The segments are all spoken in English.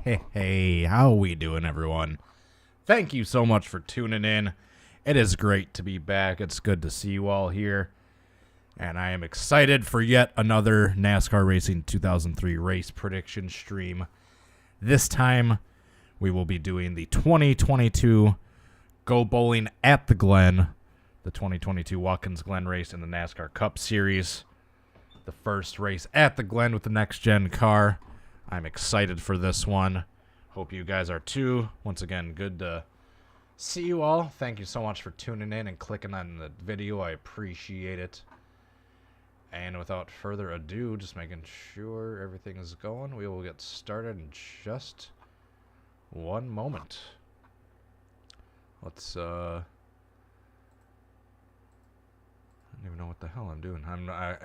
Hey, how we doing, everyone? Thank you so much for tuning in. It is great to be back. It's good to see you all here. And I am excited for yet another NASCAR Racing 2003 race prediction stream. This time, we will be doing the 2022 Go Bowling at the Glen, the 2022 Watkins Glen race in the NASCAR Cup Series. The first race at the Glen with the next-gen car. I'm excited for this one. Hope you guys are too. Once again, good to see you all. Thank you so much for tuning in and clicking on the video. I appreciate it. And without further ado, just making sure everything is going, we will get started in just one moment. Let's, I don't even know what the hell I'm doing. I'll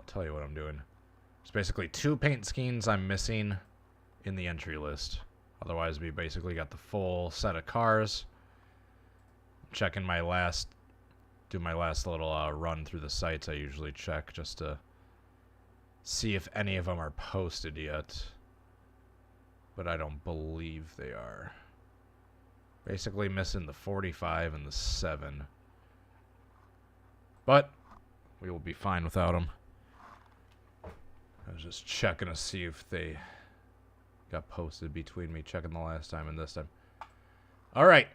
tell you what I'm doing. It's basically 2 paint schemes I'm missing in the entry list. Otherwise, we basically got the full set of cars. Checking my last, do my last little run through the sites I usually check just to see if any of them are posted yet. But I don't believe they are. Basically missing the 45 and the 7. But we will be fine without them. I was just checking to see if they got posted between me checking the last time and this time. Alright.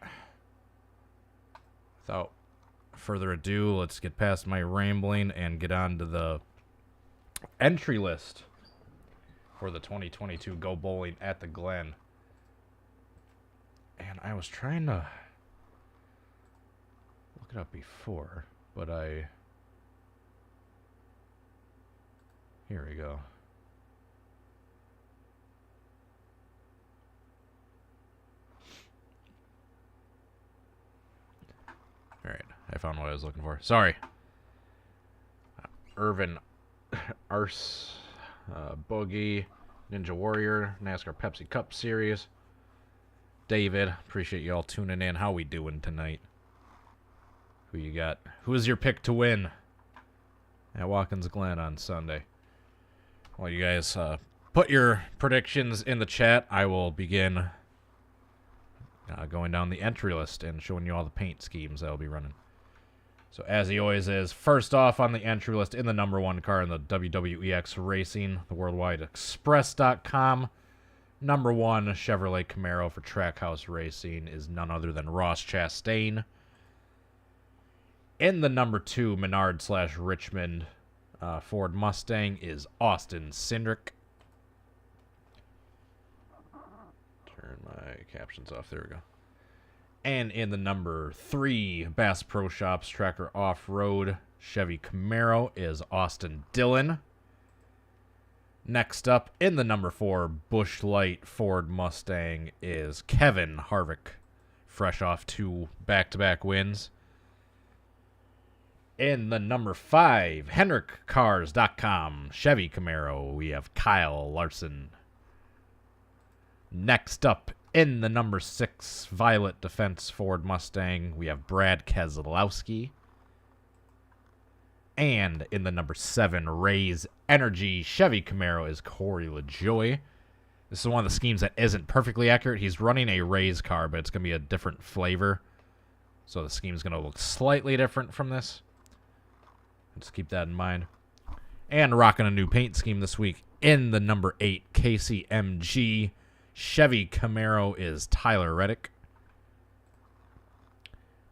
Without further ado, let's get past my rambling and get on to the entry list for the 2022 Go Bowling at the Glen. And I was trying to look it up before, but here we go. Alright, I found what I was looking for. Sorry. Irvin, Arse, Boogie, Ninja Warrior, NASCAR Pepsi Cup Series. David, appreciate you all tuning in. How we doing tonight? Who you got? Who is your pick to win at Watkins Glen on Sunday? Well, you guys put your predictions in the chat. I will begin going down the entry list and showing you all the paint schemes I'll be running. So as he always is, first off on the entry list in the #1 car in the WWEX Racing, the Worldwide Express.com, #1 Chevrolet Camaro for Trackhouse Racing is none other than Ross Chastain. In the #2 Menard/Richmond Ford Mustang is Austin Cindric. Turn my captions off. There we go. And in the #3 Bass Pro Shops Tracker Off-Road Chevy Camaro is Austin Dillon. Next up, in the #4 Busch Light Ford Mustang is Kevin Harvick, fresh off 2 back-to-back wins. In the #5, HenrickCars.com, Chevy Camaro, we have Kyle Larson. Next up, in the #6, Violet Defense Ford Mustang, we have Brad Keselowski. And in the #7, Rays Energy Chevy Camaro is Corey LaJoie. This is one of the schemes that isn't perfectly accurate. He's running a Rays car, but it's going to be a different flavor. So the scheme's going to look slightly different from this. Just keep that in mind. And rocking a new paint scheme this week. In the #8, KCMG Chevy Camaro is Tyler Reddick.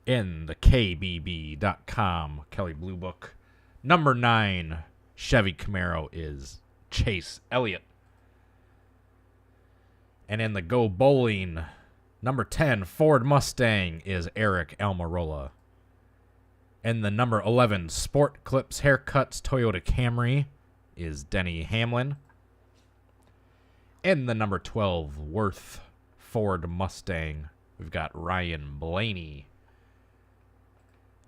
In the KBB.com Kelly Blue Book, #9 Chevy Camaro is Chase Elliott. And in the Go Bowling, #10 Ford Mustang is Eric Almirola. In the #11 Sport Clips Haircuts Toyota Camry is Denny Hamlin. In the #12 Worth Ford Mustang, we've got Ryan Blaney.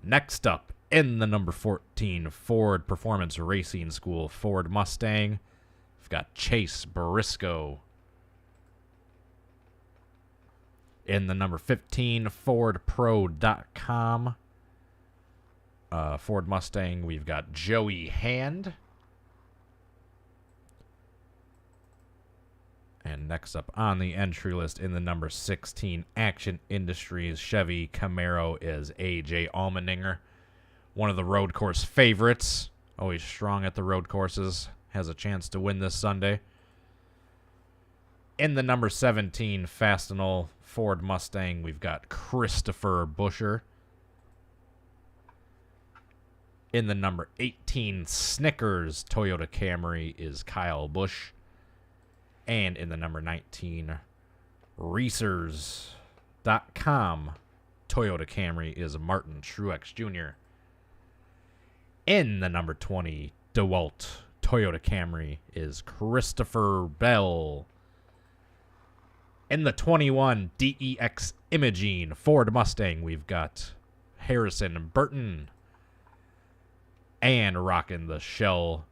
Next up, in the #14 Ford Performance Racing School Ford Mustang, we've got Chase Briscoe. In the #15 FordPro.com Ford Mustang, we've got Joey Hand. And next up on the entry list in the number 16 Action Industries Chevy Camaro is A.J. Allmendinger. One of the road course favorites. Always strong at the road courses. Has a chance to win this Sunday. In the number 17 Fastenal Ford Mustang, we've got Christopher Buescher. In the number 18 Snickers Toyota Camry is Kyle Busch. And in the number 19 Racers.com Toyota Camry is Martin Truex Jr. In the number 20 DeWalt Toyota Camry is Christopher Bell. In the 21 DEX Imaging Ford Mustang, we've got Harrison Burton. And rocking the Shell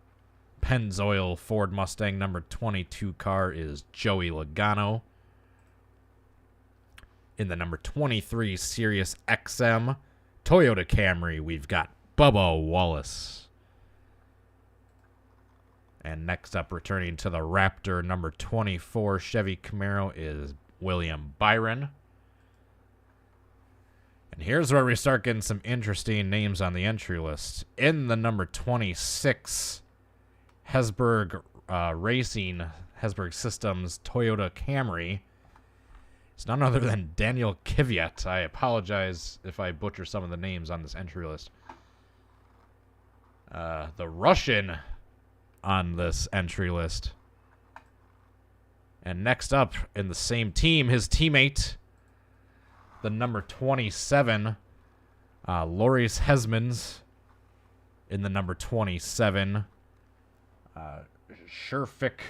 Pennzoil Ford Mustang number 22 car is Joey Logano. In the number 23 Sirius XM Toyota Camry, we've got Bubba Wallace. And next up, returning to the Raptor number 24 Chevy Camaro is William Byron. And here's where we start getting some interesting names on the entry list. In the number 26 Hesburg Racing, Hesburg Systems Toyota Camry, it's none other than Daniel Kvyat. I apologize if I butcher some of the names on this entry list. The Russian on this entry list. And next up in the same team, his teammate, the number 27, Loris Hesmans. In the number 27, Sherfick,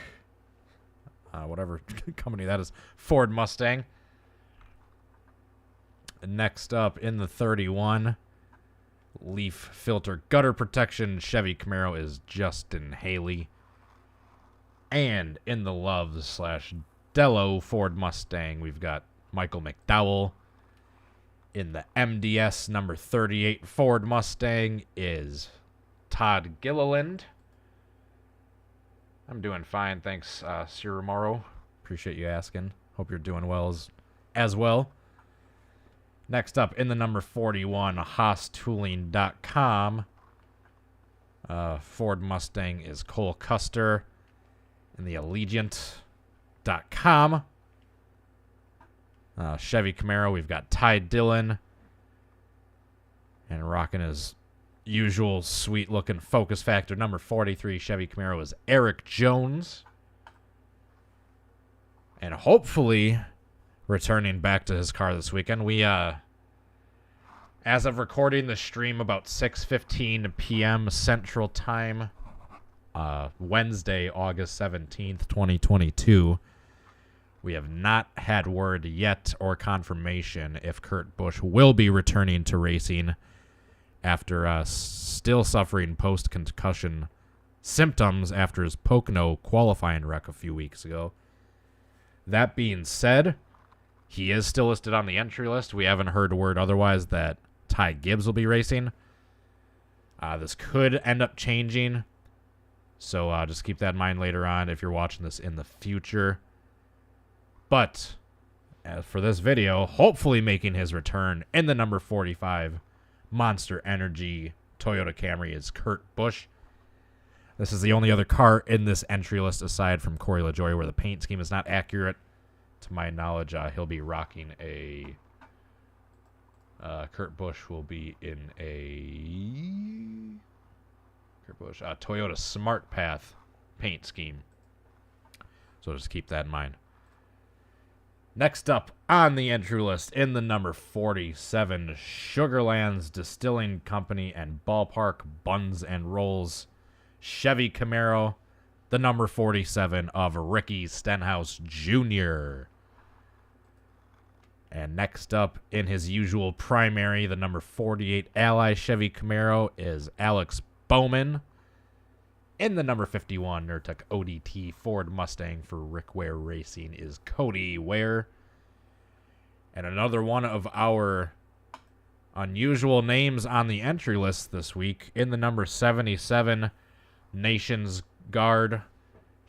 whatever company that is, Ford Mustang. Next up in the 31, Leaf Filter Gutter Protection Chevy Camaro is Justin Haley. And in the Loves/Dello Ford Mustang, we've got Michael McDowell. In the MDS number 38 Ford Mustang is Todd Gilliland. I'm doing fine, thanks, Sir Morrow. Appreciate you asking. Hope you're doing well as well. Next up, in the number 41, HaasTooling.com. Ford Mustang is Cole Custer. In the Allegiant.com. Chevy Camaro, we've got Ty Dillon. And rocking his usual sweet-looking Focus Factor number 43 Chevy Camaro is Eric Jones. And hopefully returning back to his car this weekend. We, as of recording the stream about 6:15 p.m. Central Time, Wednesday, August 17th, 2022, we have not had word yet or confirmation if Kurt Busch will be returning to racing after still suffering post-concussion symptoms after his Pocono qualifying wreck a few weeks ago. That being said, he is still listed on the entry list. We haven't heard word otherwise that Ty Gibbs will be racing. This could end up changing, so just keep that in mind later on if you're watching this in the future. But as for this video, hopefully making his return in the number 45 Monster Energy Toyota Camry is Kurt Busch. This is the only other car in this entry list aside from Corey LaJoie where the paint scheme is not accurate. To my knowledge, he'll be rocking a... Kurt Busch will be in a... Kurt Busch, Toyota Smart Path paint scheme. So just keep that in mind. Next up on the entry list, in the number 47, Sugarlands Distilling Company and Ballpark Buns and Rolls Chevy Camaro, the number 47 of Ricky Stenhouse Jr. And next up in his usual primary, the number 48 Ally Chevy Camaro is Alex Bowman. In the number 51 Nurtec ODT Ford Mustang for Rick Ware Racing is Cody Ware. And another one of our unusual names on the entry list this week, in the number 77 Nations Guard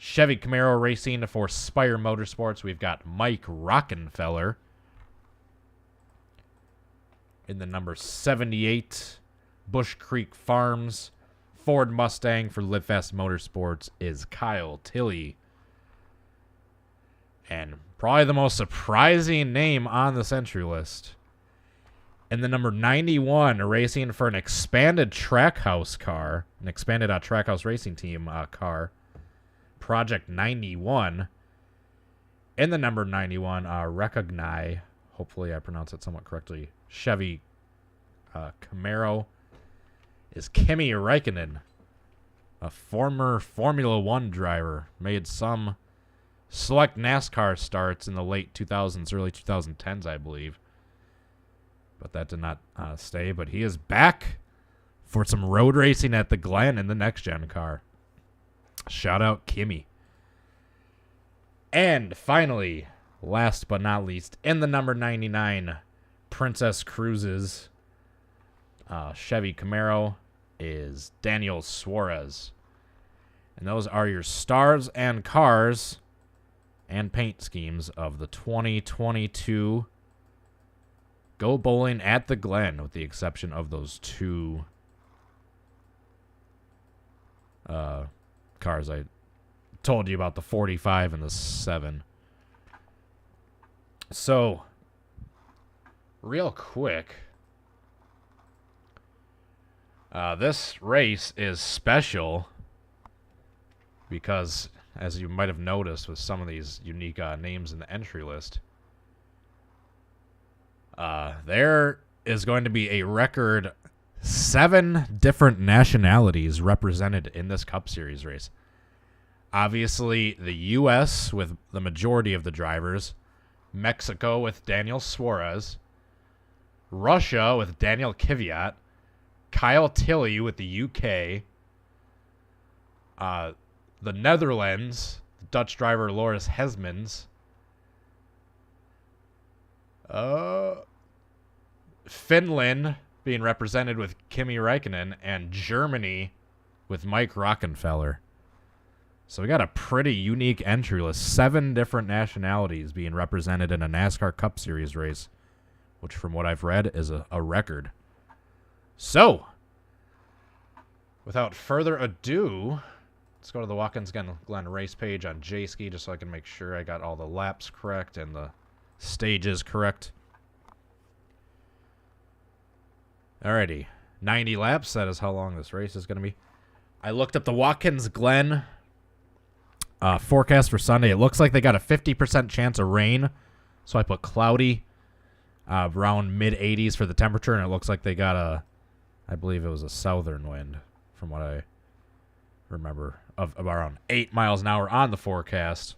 Chevy Camaro Racing for Spire Motorsports, we've got Mike Rockenfeller. In the number 78, Bush Creek Farms. Ford Mustang for Live Fast Motorsports is Kyle Tilley. And probably the most surprising name on the entry list. In the number 91, racing for an expanded Trackhouse car, an expanded Trackhouse Racing Team car, Project 91. In the number 91, Recognize, hopefully I pronounce it somewhat correctly, Chevy Camaro, is Kimi Räikkönen, a former Formula One driver, made some select NASCAR starts in the late 2000s, early 2010s, I believe. But that did not stay. But he is back for some road racing at the Glen in the next-gen car. Shout out Kimi. And finally, last but not least, in the number 99, Princess Cruises, Chevy Camaro is Daniel Suarez. And those are your stars and cars and paint schemes of the 2022 Go Bowling at the Glen, with the exception of those two cars I told you about, the 45 and the 7. So, real quick, this race is special because, as you might have noticed with some of these unique names in the entry list, there is going to be a record 7 different nationalities represented in this Cup Series race. Obviously, the U.S. with the majority of the drivers, Mexico with Daniel Suarez, Russia with Daniel Kvyat, Kyle Tilley with the U.K., the Netherlands, Dutch driver Loris Hesmans, Finland being represented with Kimi Räikkönen, and Germany with Mike Rockenfeller. So we got a pretty unique entry list. 7 different nationalities being represented in a NASCAR Cup Series race, which from what I've read is a record. So, without further ado, let's go to the Watkins Glen race page on G.Skill just so I can make sure I got all the laps correct and the stages correct. Alrighty, 90 laps. That is how long this race is going to be. I looked up the Watkins Glen forecast for Sunday. It looks like they got a 50% chance of rain, so I put cloudy, around mid-80s for the temperature, and it looks like they got I believe it was a southern wind, from what I remember, of around 8 miles an hour on the forecast.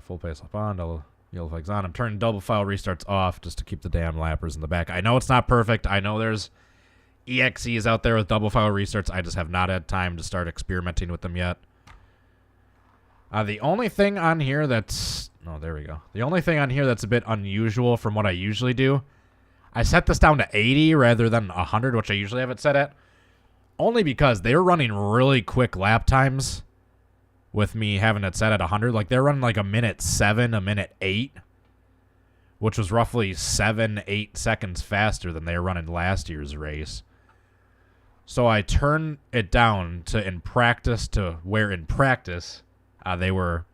Full pace lap on, yellow flags on. I'm turning double file restarts off just to keep the damn lappers in the back. I know it's not perfect. I know there's EXEs out there with double file restarts. I just have not had time to start experimenting with them yet. The only thing on here that's... Oh, there we go. The only thing on here that's a bit unusual from what I usually do, I set this down to 80 rather than 100, which I usually have it set at. Only because they're running really quick lap times with me having it set at 100. Like, they're running like a minute 7, a minute 8, which was roughly 7-8 seconds faster than they were running last year's race. So I turned it down to in practice to where in practice they were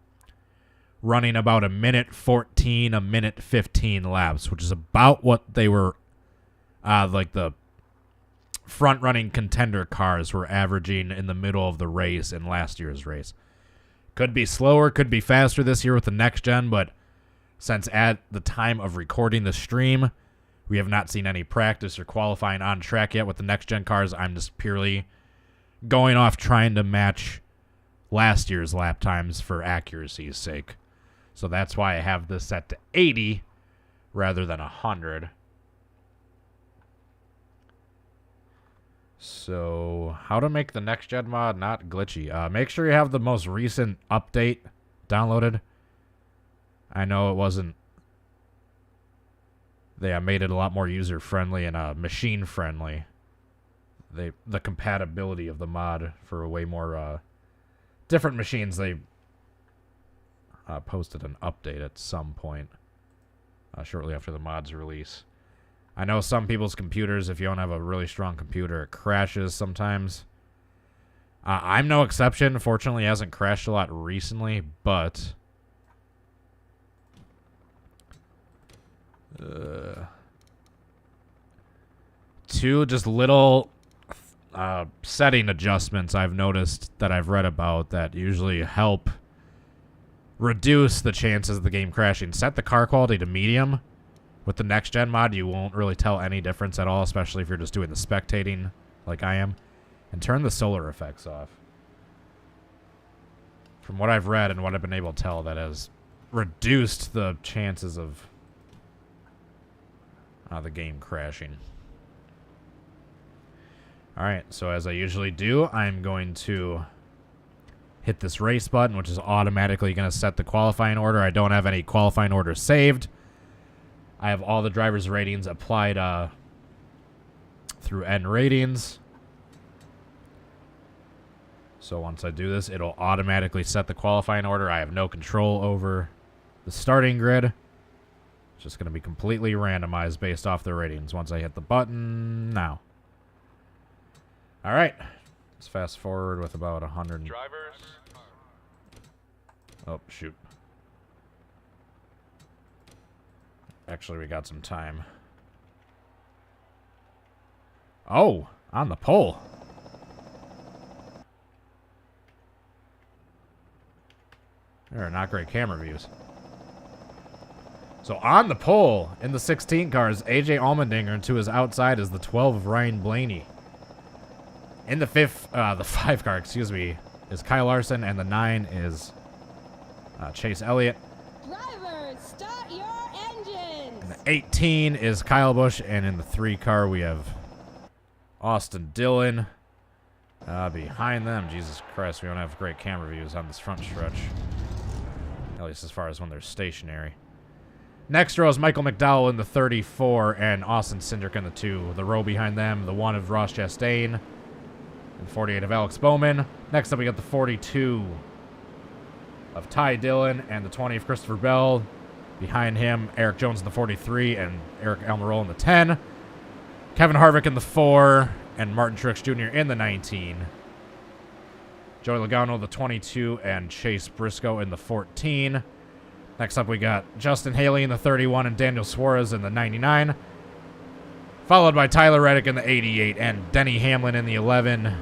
running about a minute 14, a minute 15 laps, which is about what they were, like the front-running contender cars were averaging in the middle of the race in last year's race. Could be slower, could be faster this year with the next gen, but since at the time of recording the stream, we have not seen any practice or qualifying on track yet with the next gen cars, I'm just purely going off trying to match last year's lap times for accuracy's sake. So that's why I have this set to 80 rather than 100. So, how to make the next gen mod not glitchy. Make sure you have the most recent update downloaded. I know it wasn't... They made it a lot more user-friendly and machine-friendly the compatibility of the mod for way more different machines. They posted an update at some point shortly after the mod's release. I know some people's computers, if you don't have a really strong computer, it crashes sometimes. I'm no exception. Fortunately, it hasn't crashed a lot recently, but two just little setting adjustments I've noticed that I've read about that usually help reduce the chances of the game crashing. Set the car quality to medium. With the next gen mod, you won't really tell any difference at all, especially if you're just doing the spectating like I am. And turn the solar effects off. From what I've read and what I've been able to tell, that has reduced the chances of the game crashing. Alright, so as I usually do, I'm going to hit this race button, which is automatically going to set the qualifying order. I don't have any qualifying orders saved. I have all the drivers' ratings applied through N ratings. So once I do this, it'll automatically set the qualifying order. I have no control over the starting grid. It's just going to be completely randomized based off the ratings once I hit the button now. All right. Let's fast forward with about 100. Drivers. Oh, shoot. Actually, we got some time. Oh, on the pole. There are not great camera views. So on the pole in the 16 cars, AJ Allmendinger, and to his outside is the 12 of Ryan Blaney. In the 5 car, excuse me, is Kyle Larson, and the 9 is Chase Elliott. Drivers, start your engines. In the 18 is Kyle Busch, and in the 3 car we have Austin Dillon. Behind them, Jesus Christ, we don't have great camera views on this front stretch. At least as far as when they're stationary. Next row is Michael McDowell in the 34 and Austin Cindric in the 2. The row behind them, the 1 of Ross Chastain and 48 of Alex Bowman. Next up, we got the 42 of Ty Dillon and the 20 of Christopher Bell. Behind him, Eric Jones in the 43 and Eric Almirola in the 10. Kevin Harvick in the 4 and Martin Truex Jr. in the 19. Joey Logano, the 22, and Chase Briscoe in the 14. Next up, we got Justin Haley in the 31 and Daniel Suarez in the 99. Followed by Tyler Reddick in the 88 and Denny Hamlin in the 11.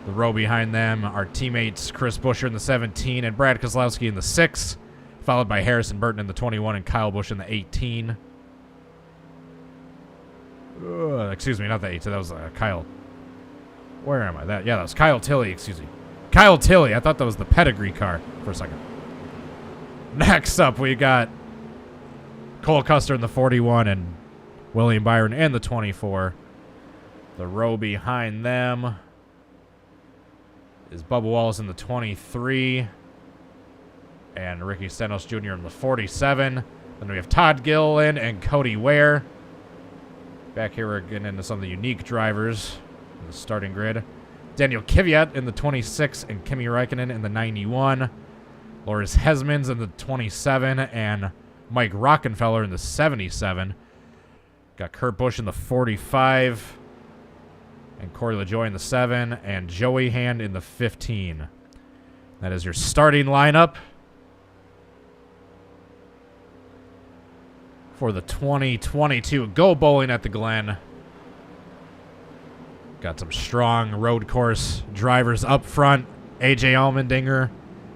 The row behind them are teammates Chris Buescher in the 17 and Brad Keselowski in the 6. Followed by Harrison Burton in the 21 and Kyle Busch in the 18. Excuse me, not the 18. That was Kyle. Where am I? That was Kyle Tilley, excuse me. Kyle Tilley. I thought that was the pedigree car for a second. Next up, we got Cole Custer in the 41 and William Byron in the 24. The row behind them is Bubba Wallace in the 23 and Ricky Stenhouse Jr. in the 47. Then we have Todd Gilliland and Cody Ware. Back here, we're getting into some of the unique drivers in the starting grid. Daniel Kvyat in the 26 and Kimi Räikkönen in the 91. Loris Hesmans in the 27 and Mike Rockenfeller in the 77. Got Kurt Busch in the 45 and Corey LaJoie in the 7 and Joey Hand in the 15. That is your starting lineup for the 2022 Go Bowling at the Glen. Got some strong road course drivers up front. AJ Allmendinger,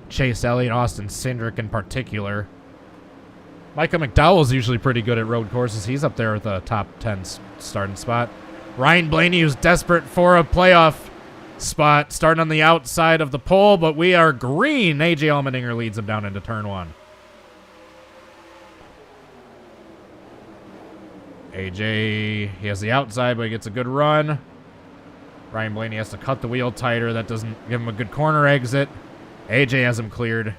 Chase Elliott, Austin Cindric in particular. Micah McDowell's usually pretty good at road courses. He's up there with the top 10 starting spot. Ryan Blaney, who's desperate for a playoff spot, starting on the outside of the pole, but we are green. AJ Allmendinger leads him down into turn 1. AJ, he has the outside, but he gets a good run. Ryan Blaney has to cut the wheel tighter. That doesn't give him a good corner exit. AJ has him cleared.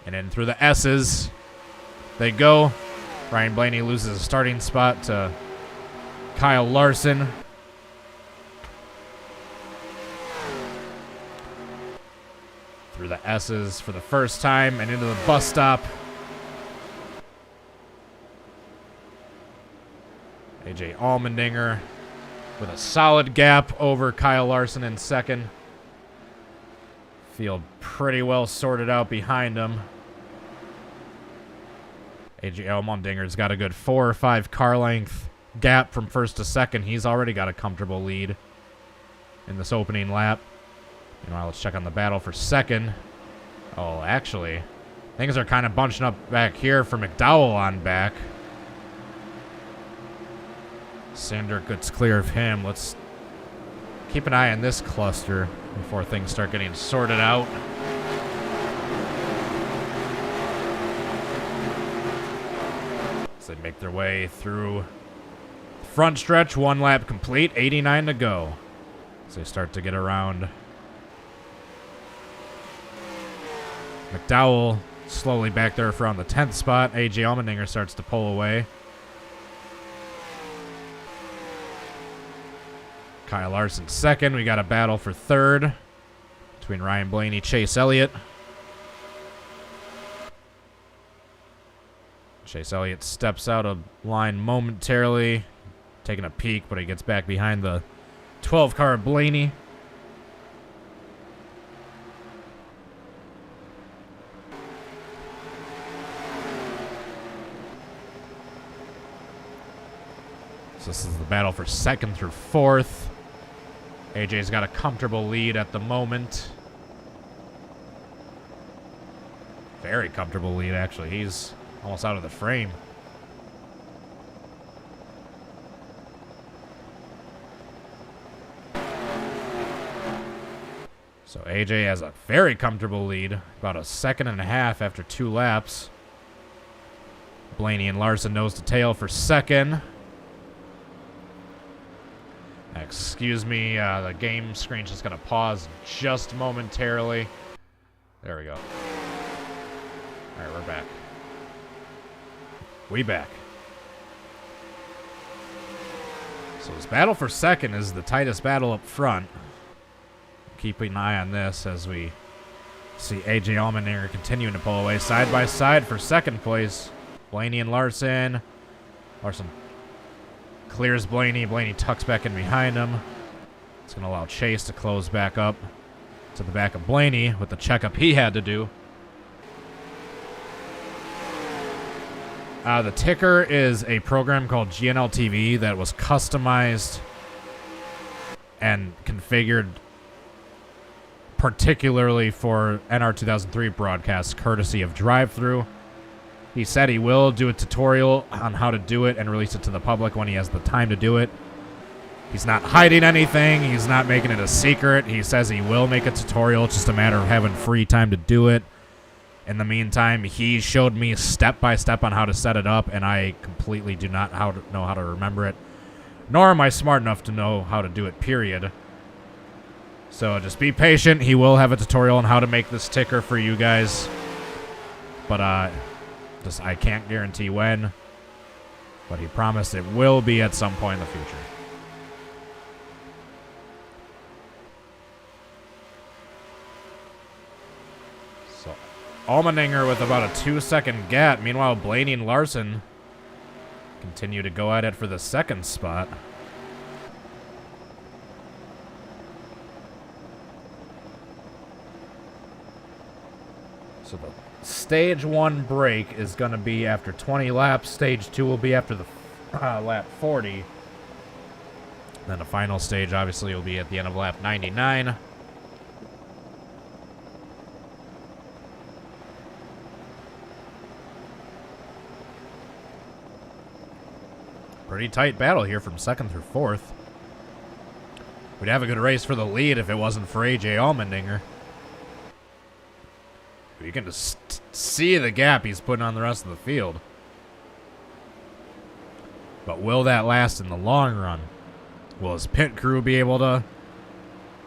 And in through the S's they go. Ryan Blaney loses a starting spot to Kyle Larson. Through the S's for the first time and into the bus stop. AJ Allmendinger with a solid gap over Kyle Larson in second. Field pretty well sorted out behind him. AJ Allmendinger's got a good 4 or 5 car length gap from first to second. He's already got a comfortable lead in this opening lap. Meanwhile, let's check on the battle for second. Oh, actually, things are kind of bunching up back here for McDowell on back. Sander gets clear of him. Let's keep an eye on this cluster before things start getting sorted out. As they make their way through the front stretch, 1 lap complete, 89 to go. As they start to get around. McDowell slowly back there for on the 10th spot. AJ Allmendinger starts to pull away. Kyle Larson second. We got a battle for third between Ryan Blaney, Chase Elliott. Chase Elliott steps out of line momentarily, taking a peek, but he gets back behind the 12 car Blaney. So this is the battle for second through fourth. AJ's got a comfortable lead at the moment. Very comfortable lead, actually. He's almost out of the frame. So AJ has a very comfortable lead, about 1.5 seconds after 2 laps. Blaney and Larson nose to tail for second. Excuse me, the game screen's just going to pause just momentarily. There we go. All right, we're back. We back. So this battle for second is the tightest battle up front. Keeping an eye on this as we see AJ Allmendinger continuing to pull away side by side for second place. Blaney and Larson. Larson clears Blaney. Blaney tucks back in behind him. It's going to allow Chase to close back up to the back of Blaney with the checkup he had to do. The ticker is a program called GNL TV that was customized and configured particularly for NR2003 broadcasts, courtesy of Drive-Thru. He said he will do a tutorial on how to do it and release it to the public when he has the time to do it. He's not hiding anything. He's not making it a secret. He says he will make a tutorial. It's just a matter of having free time to do it. In the meantime, he showed me step by step on how to set it up, and I completely do not know how to remember it. Nor am I smart enough to know how to do it, period. So just be patient. He will have a tutorial on how to make this ticker for you guys. But I can't guarantee when. But he promised it will be at some point in the future. So Allmendinger with about a 2-second gap. Meanwhile, Blaney and Larson continue to go at it for the second spot. So the Stage 1 break is going to be after 20 laps. Stage 2 will be after the lap 40. Then the final stage, obviously, will be at the end of lap 99. Pretty tight battle here from second through fourth. We'd have a good race for the lead if it wasn't for AJ Allmendinger. You can just see the gap he's putting on the rest of the field. But will that last in the long run? Will his pit crew be able to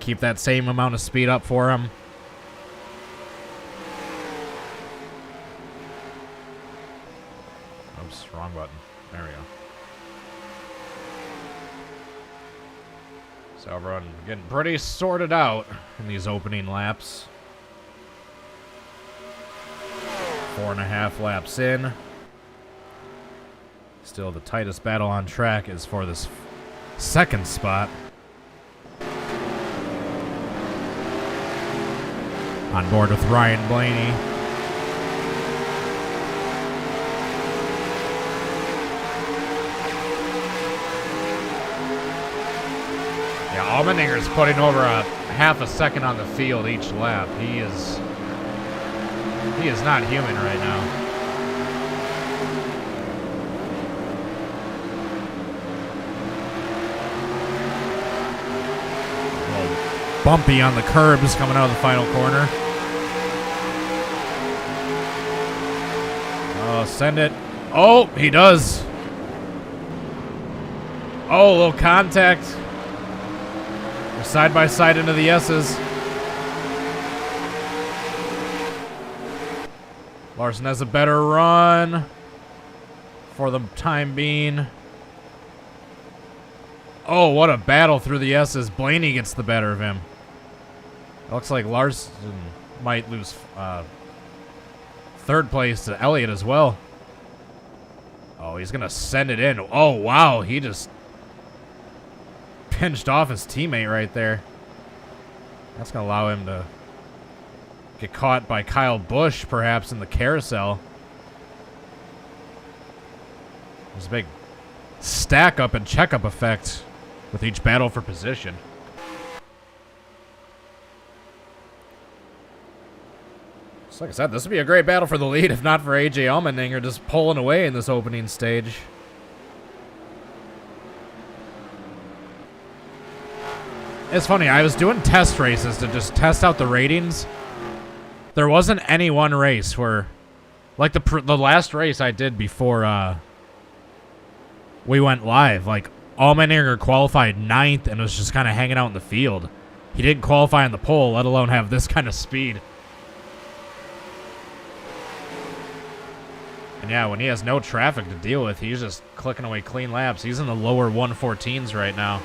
keep that same amount of speed up for him? Oops, wrong button. There we go. So everyone getting pretty sorted out in these opening laps. 4.5 laps in. Still the tightest battle on track is for this second spot. On board with Ryan Blaney. Yeah, Allmendinger's putting over a half a second on the field each lap. He is not human right now. A little bumpy on the curbs coming out of the final corner. Oh, send it. Oh, he does. Oh, a little contact. They're side by side into the S's. Larson has a better run for the time being. Oh, what a battle through the S's. Blaney gets the better of him. It looks like Larson might lose third place to Elliott as well. Oh, he's going to send it in. Oh, wow. He just pinched off his teammate right there. That's going to allow him to get caught by Kyle Busch, perhaps, in the carousel. There's a big stack-up and check-up effect with each battle for position. So like I said, this would be a great battle for the lead if not for AJ Allmendinger just pulling away in this opening stage. It's funny, I was doing test races to just test out the ratings. There wasn't any one race where, like the last race I did before we went live, like Allmendinger qualified 9th and was just kind of hanging out in the field. He didn't qualify on the pole, let alone have this kind of speed. And yeah, when he has no traffic to deal with, he's just clicking away clean laps. He's in the lower 114s right now.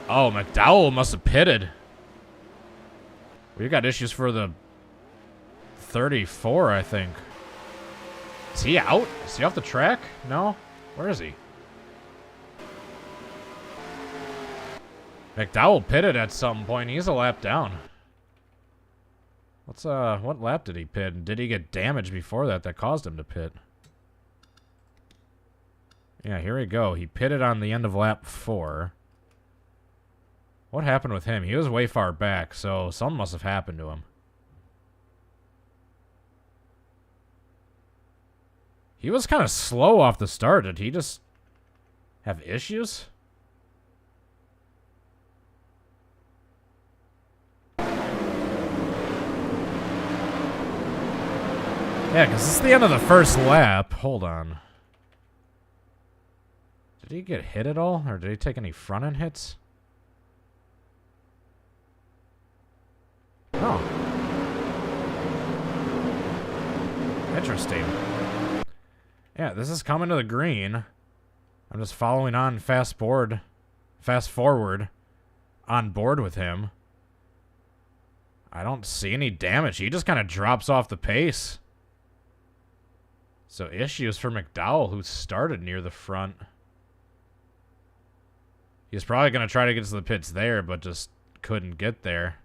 Oh, McDowell must have pitted. We got issues for the 34, I think. Is he out? Is he off the track? No? Where is he? McDowell pitted at some point. He's a lap down. What lap did he pit? And did he get damaged before that caused him to pit? Yeah, here we go. He pitted on the end of lap 4. What happened with him? He was way far back, so something must have happened to him. He was kind of slow off the start. Did he just have issues? Yeah, because this is the end of the first lap. Hold on. Did he get hit at all? Or did he take any front-end hits? Oh. Interesting. Yeah, this is coming to the green. I'm just following on fast forward on board with him. I don't see any damage. He just kind of drops off the pace. So issues for McDowell, who started near the front. He's probably going to try to get to the pits there, but just couldn't get there.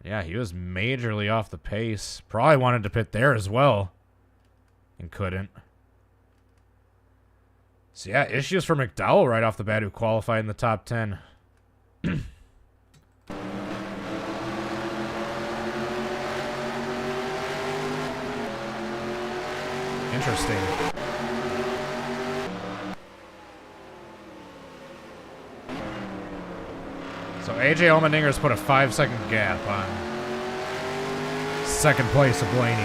Yeah, he was majorly off the pace. Probably wanted to pit there as well. And couldn't. So yeah, issues for McDowell right off the bat, who qualified in the top 10. Interesting. So AJ Allmendinger's put a 5-second gap on second place of Blaney.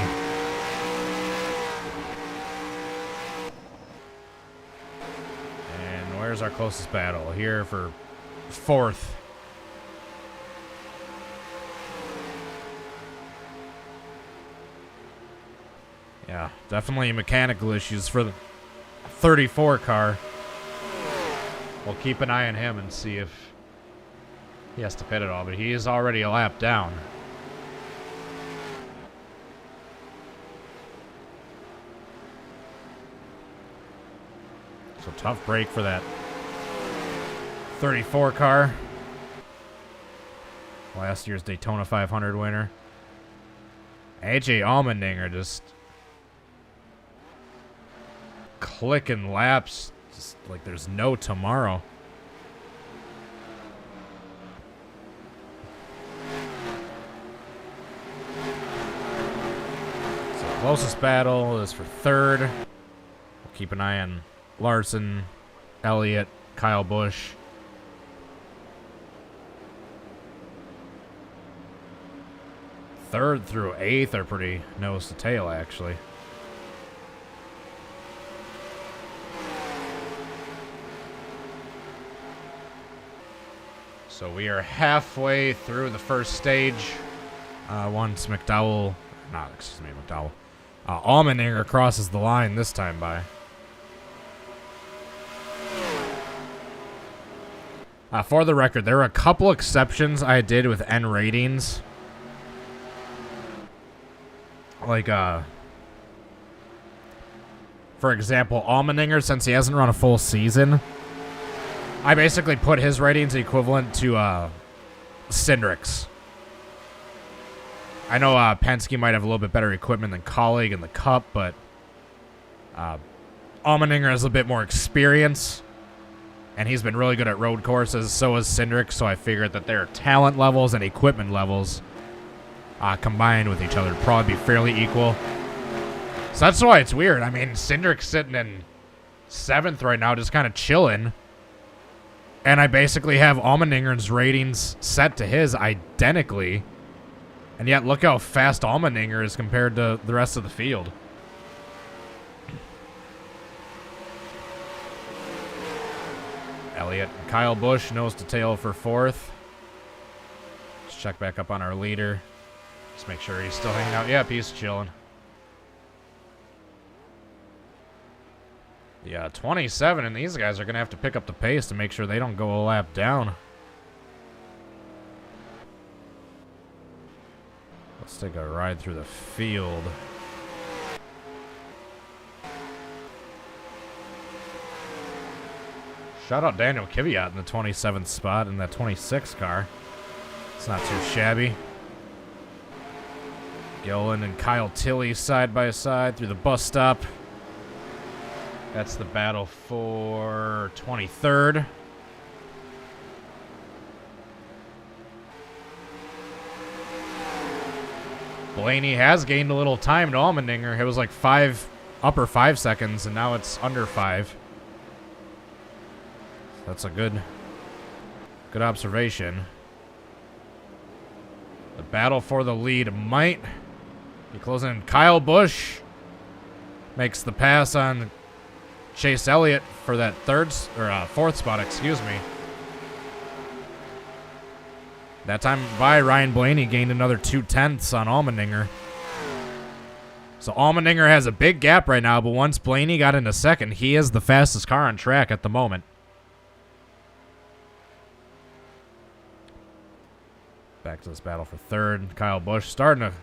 And where's our closest battle? Here for 4th. Yeah, definitely mechanical issues for the 34 car. We'll keep an eye on him and see if he has to pit it all, but he is already a lap down. So tough break for that 34 car. Last year's Daytona 500 winner. AJ Allmendinger just clicking laps just like there's no tomorrow. So closest battle is for third. We'll keep an eye on Larson, Elliott, Kyle Busch. Third through eighth are pretty nose to tail, actually. So we are halfway through the first stage. Once McDowell, Allmendinger crosses the line this time by. For the record, there were a couple exceptions I did with N ratings. Like, for example, Allmendinger, since he hasn't run a full season, I basically put his ratings equivalent to STRIX. I know Penske might have a little bit better equipment than Colleague in the Cup, but Allmendinger has a bit more experience, and he's been really good at road courses. So is STRIX, so I figured that their talent levels and equipment levels combined with each other would probably be fairly equal. So that's why it's weird. I mean, STRIX sitting in 7th right now, just kind of chilling. And I basically have Allmendinger's ratings set to his identically. And yet, look how fast Allmendinger is compared to the rest of the field. Elliott and Kyle Busch, nose to tail for 4th. Let's check back up on our leader. Just make sure he's still hanging out. Yep, he's chilling. Yeah, 27, and these guys are going to have to pick up the pace to make sure they don't go a lap down. Let's take a ride through the field. Shout out Daniel Kvyat in the 27th spot in that 26 car. It's not too shabby. Gillen and Kyle Tilley side by side through the bus stop. That's the battle for 23rd. Blaney has gained a little time to Allmendinger. It was like upper 5 seconds, and now it's under 5. That's a good observation. The battle for the lead might be closing. Kyle Busch makes the pass on Chase Elliott for that 4th spot, excuse me. That time by Ryan Blaney gained another 0.2 on Allmendinger. So Allmendinger has a big gap right now, but once Blaney got into 2nd, he is the fastest car on track at the moment. Back to this battle for 3rd. Kyle Busch starting to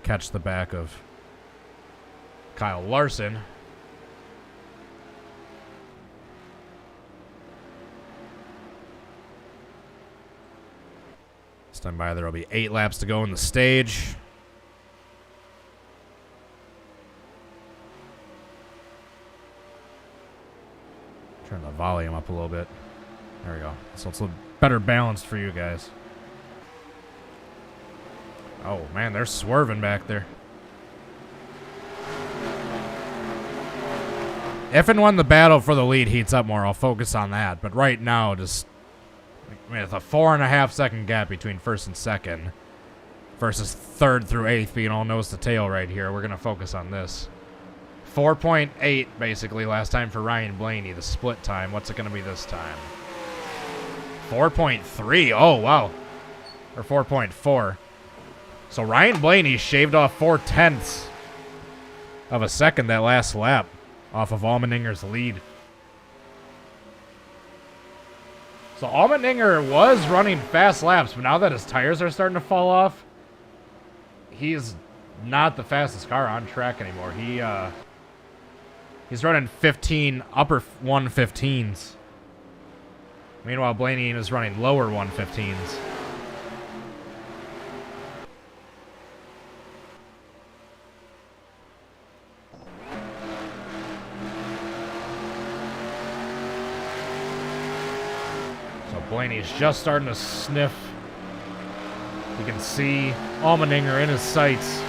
catch the back of Kyle Larson. This time by, there will be 8 laps to go in the stage. Turn the volume up a little bit. There we go. So it's a little better balanced for you guys. Oh, man, they're swerving back there. If and when the battle for the lead heats up more, I'll focus on that. But right now, just... I mean, it's a 4.5 second gap between 1st and 2nd versus 3rd through 8th being all nose to tail right here. We're going to focus on this. 4.8 basically last time for Ryan Blaney, the split time. What's it going to be this time? 4.3. Oh, wow. Or 4.4. So Ryan Blaney shaved off 0.4 of a second that last lap off of Allmendinger's lead. So Allmendinger was running fast laps, but now that his tires are starting to fall off, he's not the fastest car on track anymore. He's running upper 115s. Meanwhile, Blaney is running lower 115s. Blaney's just starting to sniff. You can see Allmendinger in his sights.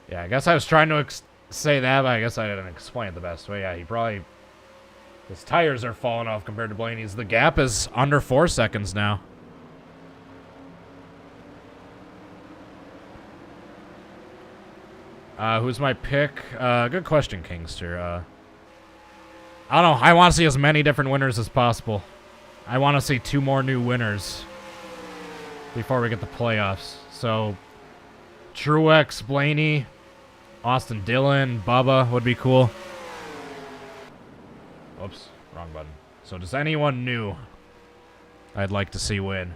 Yeah, I guess I was trying to say that, but I guess I didn't explain it the best way. Yeah, his tires are falling off compared to Blaney's. The gap is under 4 seconds now. Who's my pick? Good question, Kingster. I don't know. I want to see as many different winners as possible. I want to see 2 more new winners before we get the playoffs. So, Truex, Blaney, Austin Dillon, Bubba would be cool. Oops, wrong button. So, does anyone new I'd like to see win?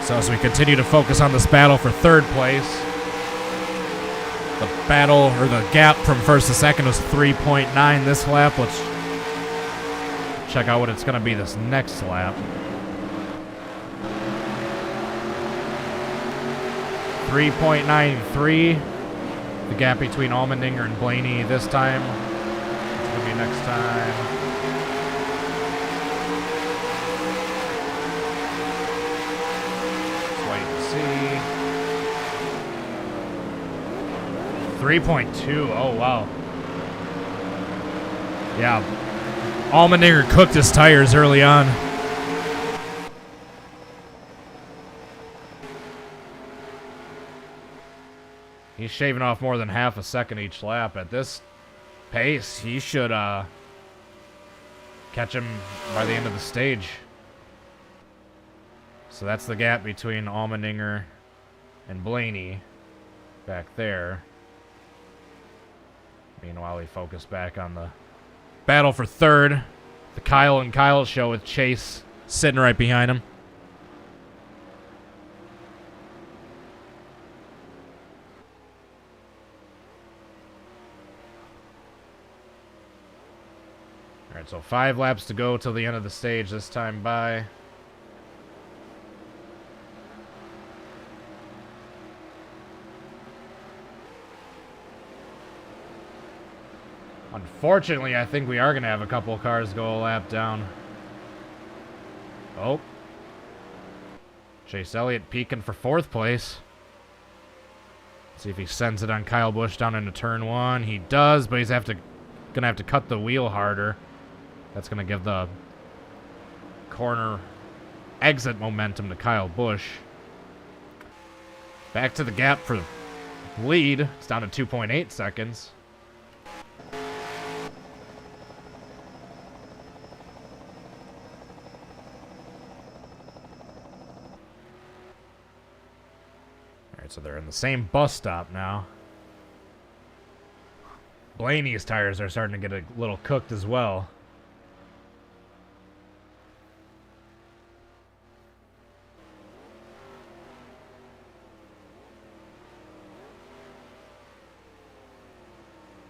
So as we continue to focus on this battle for 3rd place, the battle, or the gap from 1st to 2nd was 3.9 this lap. Let's check out what it's going to be this next lap. 3.93, the gap between Allmendinger and Blaney this time. It's going to be next time. See. 3.2. Oh, wow. Yeah. Allmendinger cooked his tires early on. He's shaving off more than half a second each lap. At this pace, he should catch him by the end of the stage. So that's the gap between Allmendinger and Blaney back there. Meanwhile, we focus back on the battle for 3rd. The Kyle and Kyle show with Chase sitting right behind him. All right, so 5 laps to go till the end of the stage this time by. Unfortunately, I think we are going to have a couple cars go a lap down. Oh. Chase Elliott peeking for 4th place. See if he sends it on Kyle Busch down into turn 1. He does, but he's going to have to cut the wheel harder. That's going to give the corner exit momentum to Kyle Busch. Back to the gap for lead. It's down to 2.8 seconds. So they're in the same bus stop now. Blaney's tires are starting to get a little cooked as well.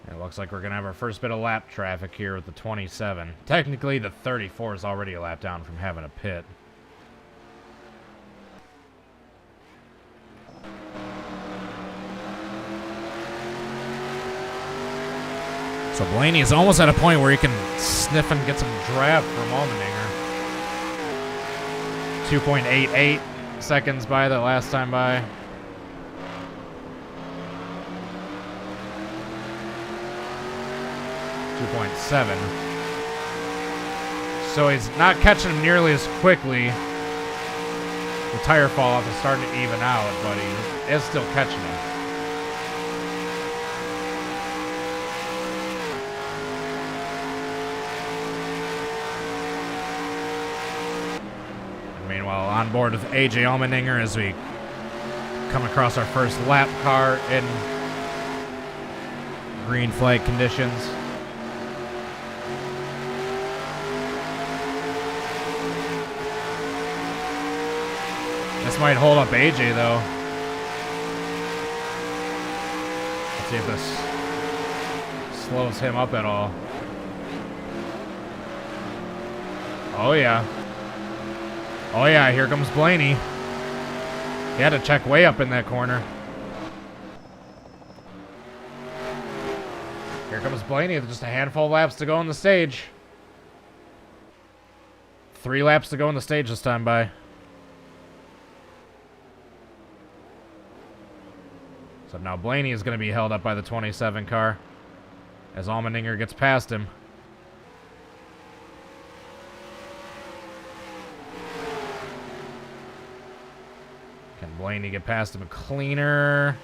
It looks like we're going to have our first bit of lap traffic here with the 27. Technically, the 34 is already a lap down from having a pit. So Blaney is almost at a point where he can sniff and get some draft from Allmendinger. 2.88 seconds by that last time by. .7. So he's not catching him nearly as quickly. The tire fall off is starting to even out, but he is still catching him. On board with AJ Allmendinger as we come across our first lap car in green flag conditions. This might hold up AJ though. Let's see if this slows him up at all. Oh yeah. Oh yeah, here comes Blaney. He had to check way up in that corner. Here comes Blaney with just a handful of laps to go on the stage. 3 laps to go on the stage this time by. So now Blaney is going to be held up by the 27 car as Allmendinger gets past him. Can Blaney get past him cleaner?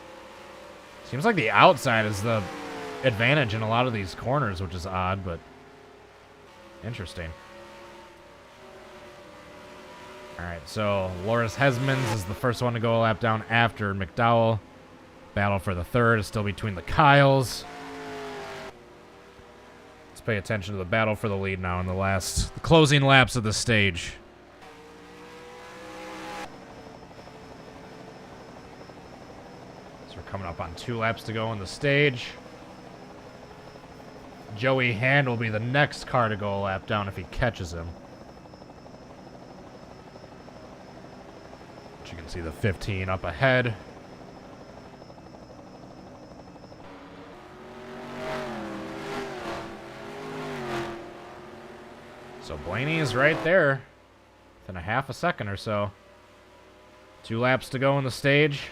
Seems like the outside is the advantage in a lot of these corners, which is odd, but interesting. Alright, so Loris Hesmans is the first one to go a lap down after McDowell. Battle for the third is still between the Kyles. Let's pay attention to the battle for the lead now in the closing laps of the stage. So we're coming up on 2 laps to go on the stage. Joey Hand will be the next car to go a lap down if he catches him. But you can see the 15 up ahead. So Blaney is right there within a half a second or so. 2 laps to go on the stage.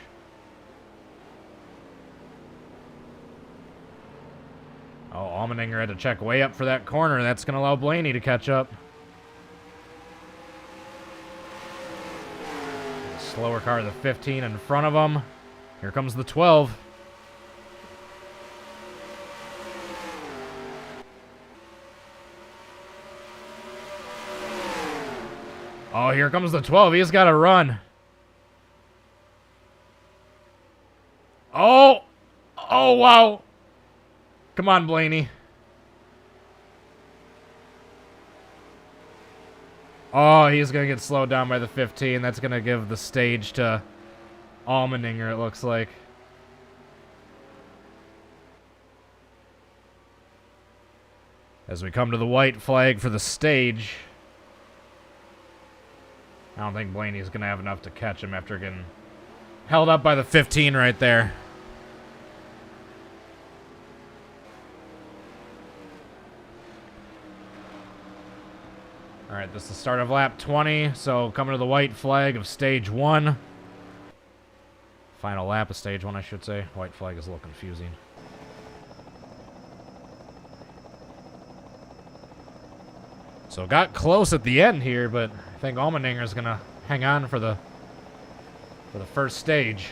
Oh, Allmendinger had to check way up for that corner. That's going to allow Blaney to catch up. The slower car, the 15 in front of him. Here comes the 12. Oh, here comes the 12. He's got to run. Oh! Oh, wow. Come on, Blaney. Oh, he's going to get slowed down by the 15. That's going to give the stage to Allmendinger, it looks like. As we come to the white flag for the stage. I don't think Blaney's going to have enough to catch him after getting held up by the 15 right there. Alright, this is the start of lap 20, so coming to the white flag of stage 1. Final lap of stage 1, I should say. White flag is a little confusing. So got close at the end here, but I think Allmendinger is going to hang on for the first stage.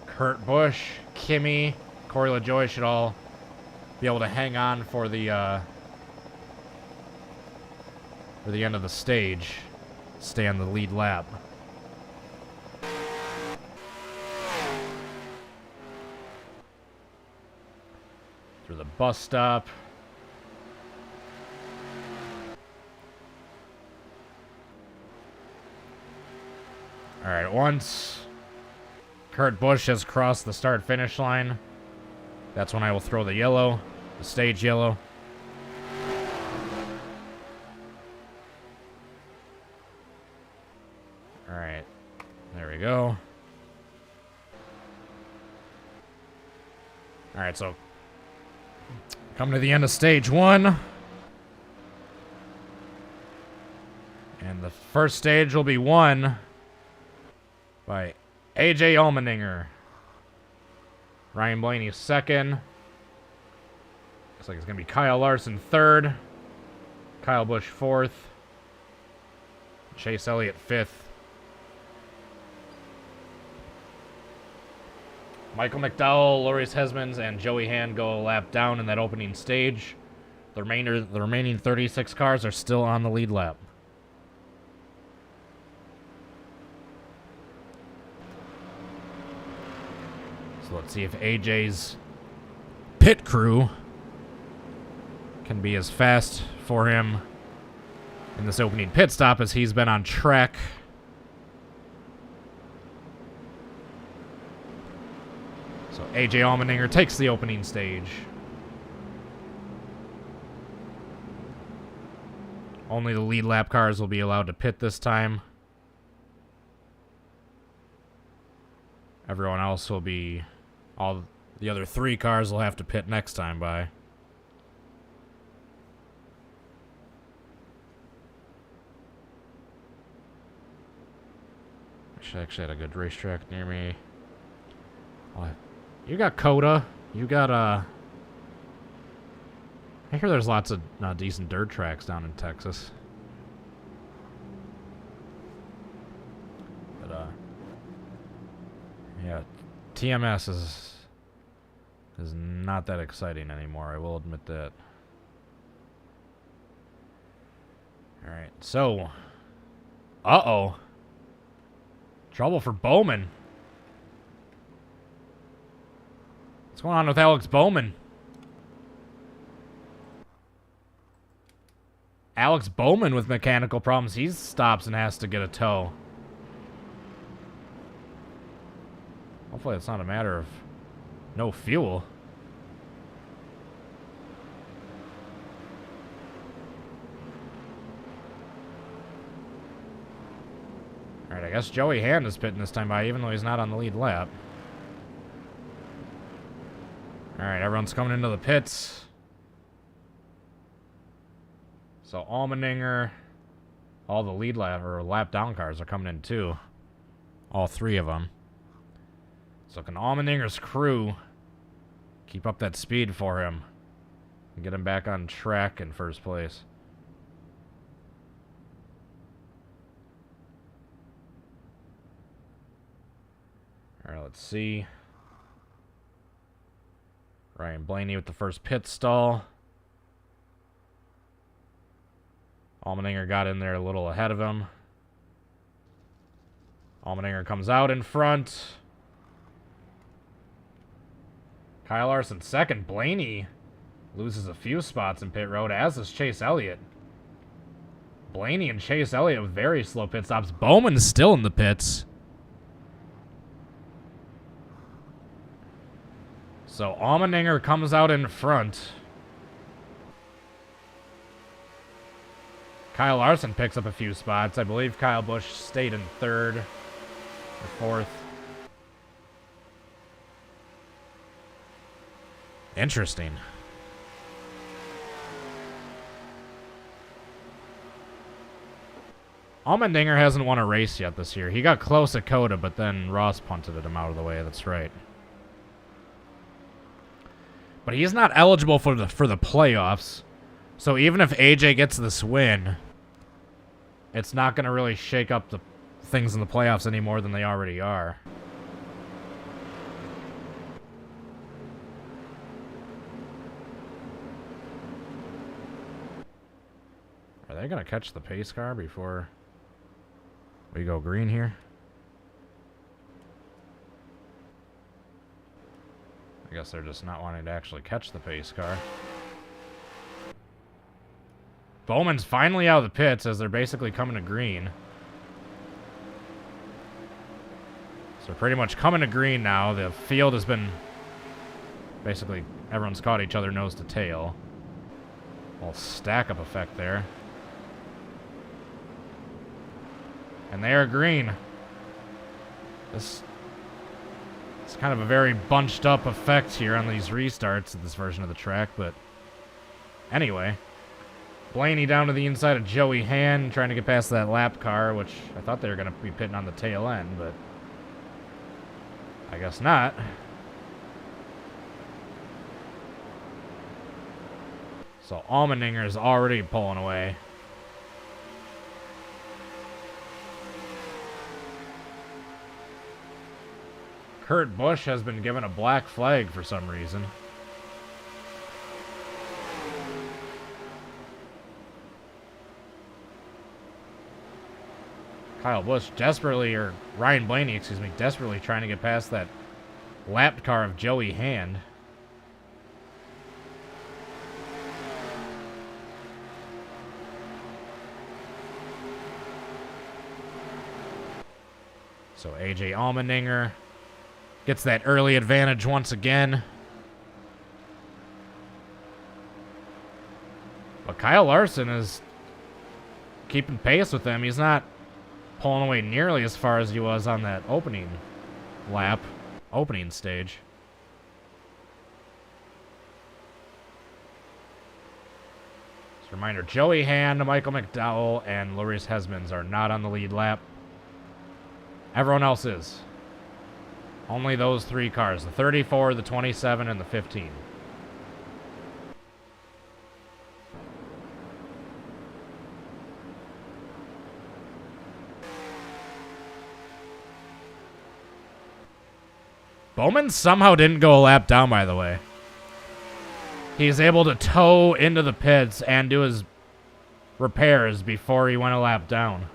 Kurt Busch, Kimmy, Corey LaJoie should all be able to hang on for the end of the stage. Stay on the lead lap. Through the bus stop. Alright, once Kurt Busch has crossed the start-finish line, that's when I will throw the yellow, the stage yellow. Alright, there we go. Alright, so come to the end of stage 1. And the first stage will be won by AJ Allmendinger. Ryan Blaney second. Looks like it's going to be Kyle Larson third. Kyle Busch fourth. Chase Elliott fifth. Michael McDowell, Loris Hesmans, and Joey Hand go a lap down in that opening stage. The remaining 36 cars are still on the lead lap. So let's see if AJ's pit crew can be as fast for him in this opening pit stop as he's been on track. So AJ Allmendinger takes the opening stage. Only the lead lap cars will be allowed to pit this time. Everyone else will be... all the other 3 cars will have to pit next time by. I actually had a good racetrack near me. Oh, you got Coda. You got, I hear there's lots of decent dirt tracks down in Texas. But, yeah, TMS is not that exciting anymore, I will admit that. Alright, so... uh-oh. Trouble for Bowman. What's going on with Alex Bowman? Alex Bowman with mechanical problems. He stops and has to get a tow. Hopefully it's not a matter of no fuel. Alright, I guess Joey Hand is pitting this time by, even though he's not on the lead lap. Alright, everyone's coming into the pits. So Allmendinger, all the lead lap or lap down cars are coming in too. All 3 of them. So can Allmendinger's crew keep up that speed for him and get him back on track in first place? Alright, let's see. Ryan Blaney with the first pit stall. Allmendinger got in there a little ahead of him. Allmendinger comes out in front. Kyle Larson second. Blaney loses a few spots in pit road, as does Chase Elliott. Blaney and Chase Elliott with very slow pit stops. Bowman is still in the pits. So Allmendinger comes out in front. Kyle Larson picks up a few spots. I believe Kyle Busch stayed in 3rd or 4th. Interesting. Allmendinger hasn't won a race yet this year. He got close at Coda, but then Ross punted him out of the way. That's right. But he's not eligible for the playoffs. So even if AJ gets this win, it's not going to really shake up the things in the playoffs any more than they already are. Are they going to catch the pace car before we go green here? I guess they're just not wanting to actually catch the pace car. Bowman's finally out of the pits as they're basically coming to green. So pretty much coming to green now. The field has been... basically, everyone's caught each other nose to tail. Little stack-up effect there. And they are green. This... it's kind of a very bunched up effect here on these restarts of this version of the track, but anyway. Blaney down to the inside of Joey Hand, trying to get past that lap car, which I thought they were going to be pitting on the tail end, but I guess not. So Allmendinger is already pulling away. Kurt Busch has been given a black flag for some reason. Kyle Busch desperately, or Ryan Blaney, excuse me, desperately trying to get past that lapped car of Joey Hand. So AJ Allmendinger gets that early advantage once again. But Kyle Larson is keeping pace with them. He's not pulling away nearly as far as he was on that opening lap, opening stage. Just a reminder, Joey Hand, Michael McDowell, and Loris Hesmans are not on the lead lap. Everyone else is. Only those three cars, the 34, the 27, and the 15. Bowman somehow didn't go a lap down, by the way. He's able to tow into the pits and do his repairs before he went a lap down.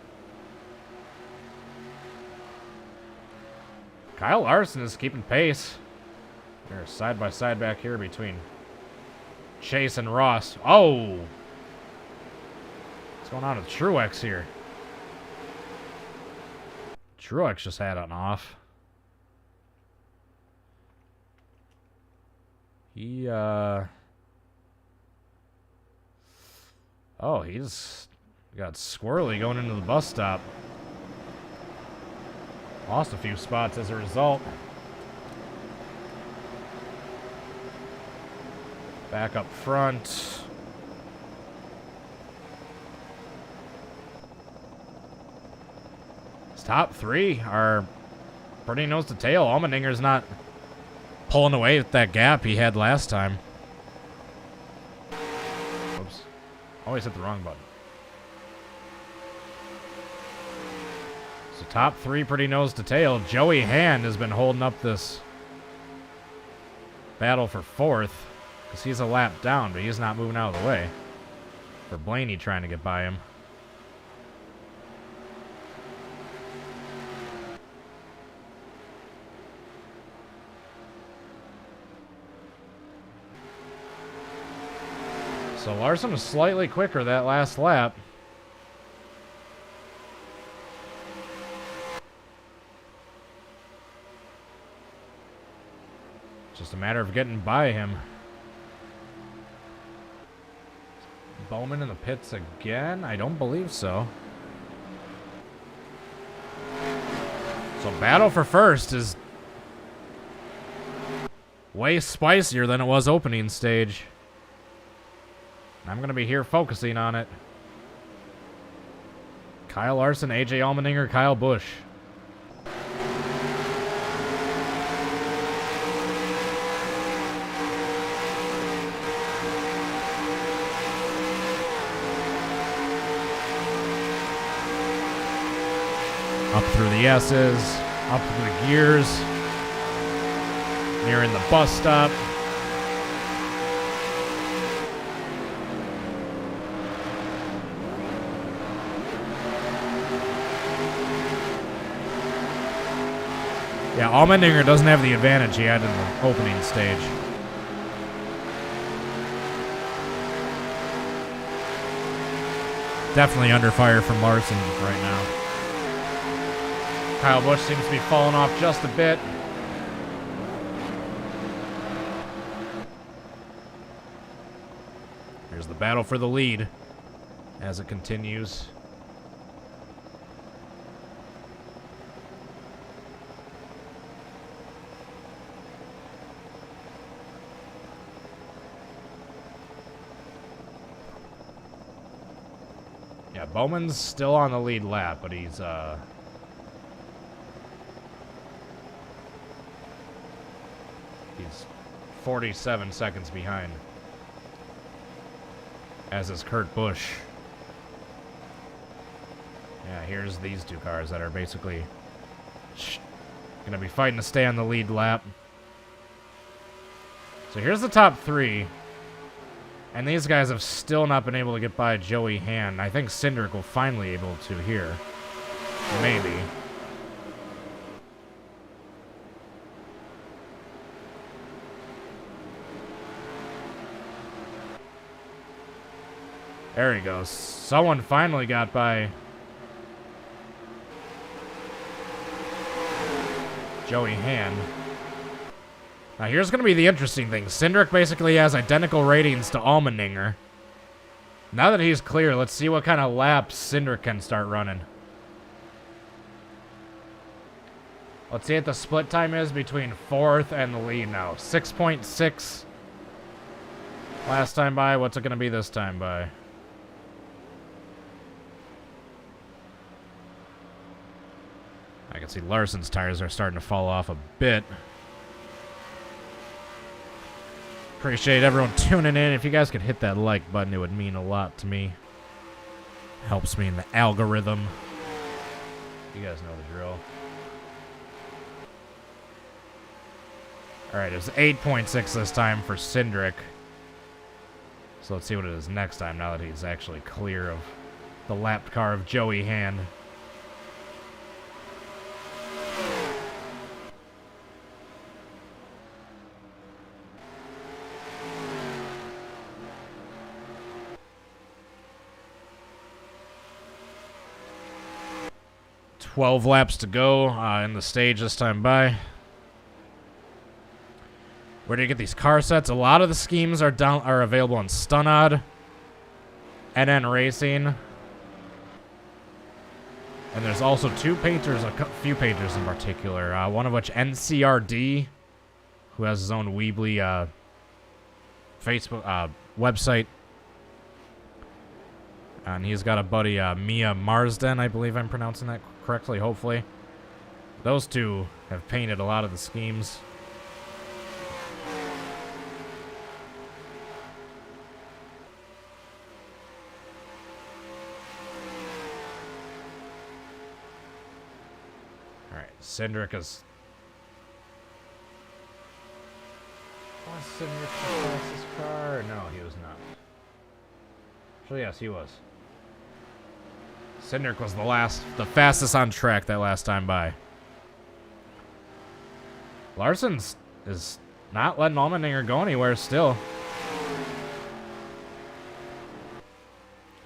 Kyle Larson is keeping pace. They're side by side back here between Chase and Ross. Oh! What's going on with Truex here? Truex just had an off. He, oh, he's got squirrely going into the bus stop. Lost a few spots as a result. Back up front. His top three are pretty nose to tail. Allmendinger's not pulling away with that gap he had last time. Oops. Always hit the wrong button. So top three pretty nose to tail. Joey Hand has been holding up this battle for fourth because he's a lap down, but he's not moving out of the way for Blaney trying to get by him. So Larson was slightly quicker that last lap. Just a matter of getting by him. Bowman in the pits again? I don't believe so. So battle for first is way spicier than it was opening stage. I'm going to be here focusing on it. Kyle Larson, AJ Allmendinger, Kyle Busch. Up through the S's, up through the gears, nearing the bus stop. Yeah, Allmendinger doesn't have the advantage he had in the opening stage. Definitely under fire from Larson right now. Kyle Busch seems to be falling off just a bit. Here's the battle for the lead as it continues. Yeah, Bowman's still on the lead lap, but he's 47 seconds behind, as is Kurt Busch. Yeah, here's these two cars that are basically going to be fighting to stay on the lead lap. So here's the top three. And these guys have still not been able to get by Joey Hand. I think Cindric will finally be able to here. Maybe. There he goes. Someone finally got by Joey Hand. Now here's going to be the interesting thing. Cindric basically has identical ratings to Allmendinger. Now that he's clear, let's see what kind of laps Cindric can start running. Let's see what the split time is between 4th and the lead now. 6.6 last time by. What's it going to be this time by? I can see Larson's tires are starting to fall off a bit. Appreciate everyone tuning in. If you guys could hit that like button, it would mean a lot to me. Helps me in the algorithm. You guys know the drill. Alright, it was 8.6 this time for Cindric. So let's see what it is next time now that he's actually clear of the lapped car of Joey Hand. $12 laps to go in the stage this time by. Where do you get these car sets? A lot of the schemes are available on Stunod, NN Racing, and there's also two painters, a few painters in particular. One of which NCRD, who has his own Weebly Facebook website, and he's got a buddy Mia Marsden. I believe I'm pronouncing that correctly. Hopefully, those two have painted a lot of the schemes. Cindric is... Was Cindric the fastest car? No, he was not. Actually, yes, he was. Cindric was the fastest on track that last time by. Larson's is not letting Allmendinger go anywhere still.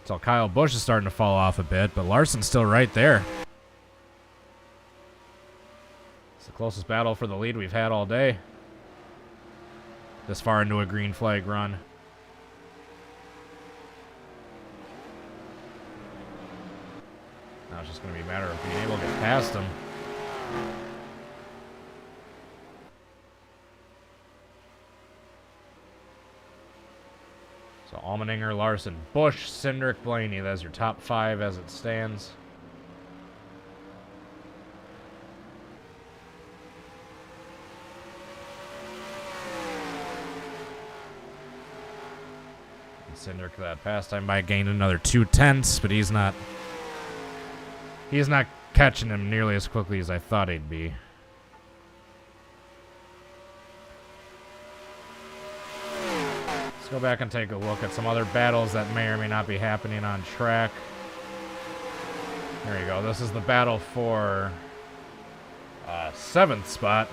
So Kyle Busch is starting to fall off a bit, but Larson's still right there. Closest battle for the lead we've had all day. This far into a green flag run. Now it's just going to be a matter of being able to get past him. So Allmendinger, Larson, Busch, Cindric, Blaney. That's your top 5 as it stands. Cindric that past time by gained another 0.2, but he's not catching him nearly as quickly as I thought he'd be. Let's go back and take a look at some other battles that may or may not be happening on track. There you go. This is the battle for 7th spot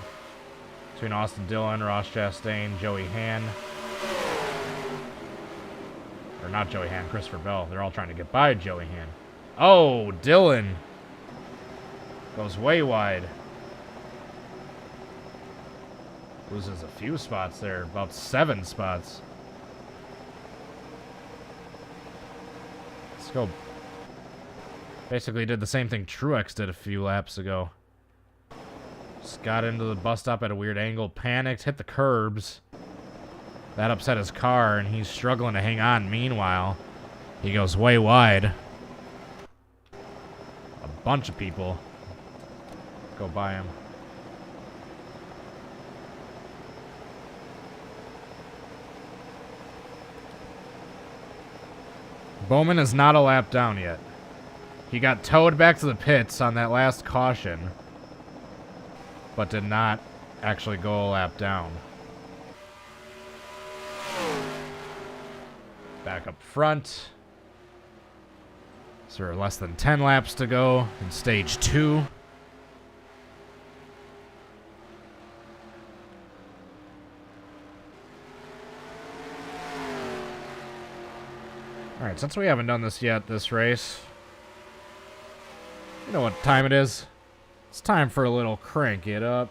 between Austin Dillon, Ross Chastain, Joey Hand. Or not Joey Hand, Christopher Bell. They're all trying to get by Joey Hand. Oh, Dillon goes way wide. Loses a few spots there, about 7 spots. Let's go. Basically did the same thing Truex did a few laps ago. Just got into the bus stop at a weird angle, panicked, hit the curbs. That upset his car, and he's struggling to hang on. Meanwhile, he goes way wide. A bunch of people go by him. Bowman is not a lap down yet. He got towed back to the pits on that last caution, but did not actually go a lap down. Back up front. So there are less than 10 laps to go in stage 2. Alright, Alright, since we haven't done this yet, this race, you know what time it is? It's time for a little crank it up.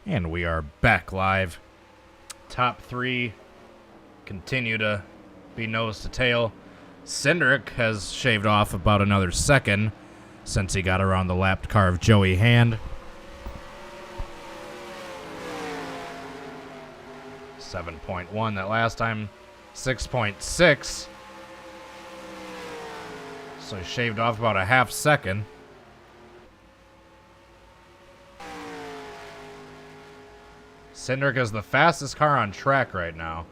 And we are back live. Top three continue to be nose to tail. Cindric has shaved off about another second since he got around the lapped car of Joey Hand. 7.1 that last time. 6.6. So he shaved off about a half second. Cindric is the fastest car on track right now.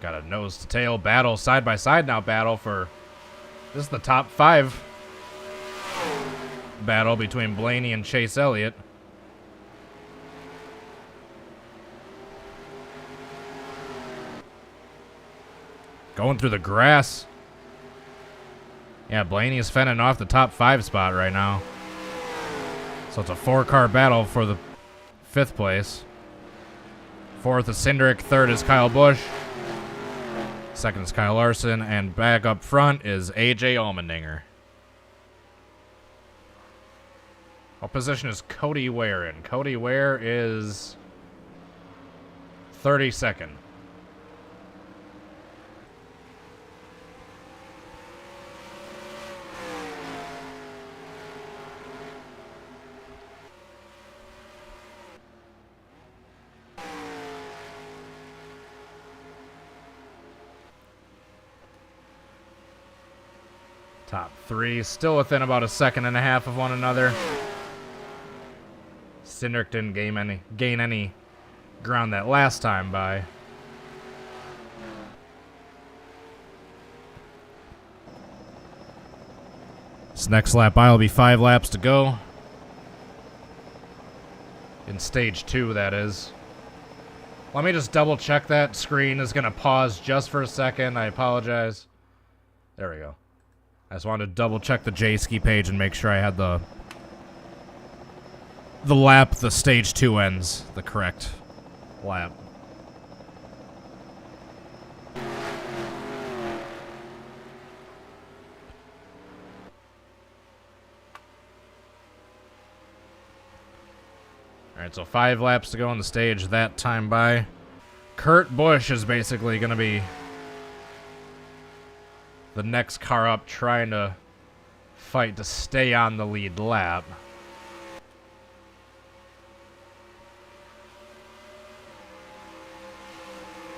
Got a nose-to-tail battle, side-by-side now battle for... This is the top 5 battle between Blaney and Chase Elliott. Going through the grass. Yeah, Blaney is fending off the top 5 spot right now. So it's a 4-car battle for the 5th place. 4th is Cindric, 3rd is Kyle Busch. 2nd is Kyle Larson, and back up front is AJ Allmendinger. What position is Cody Ware in? Cody Ware is 32nd. Top 3 still within about a second and a half of one another. Cindric didn't gain any ground that last time by. This next lap by will be 5 laps to go. In stage 2, that is. Let me just double check that. Screen is going to pause just for a second. I apologize. There we go. I just wanted to double check the G.Skill page and make sure I had the lap, the stage 2 ends, the correct lap. Alright, so 5 laps to go on the stage that time by. Kurt Busch is basically going to be the next car up, trying to fight to stay on the lead lap.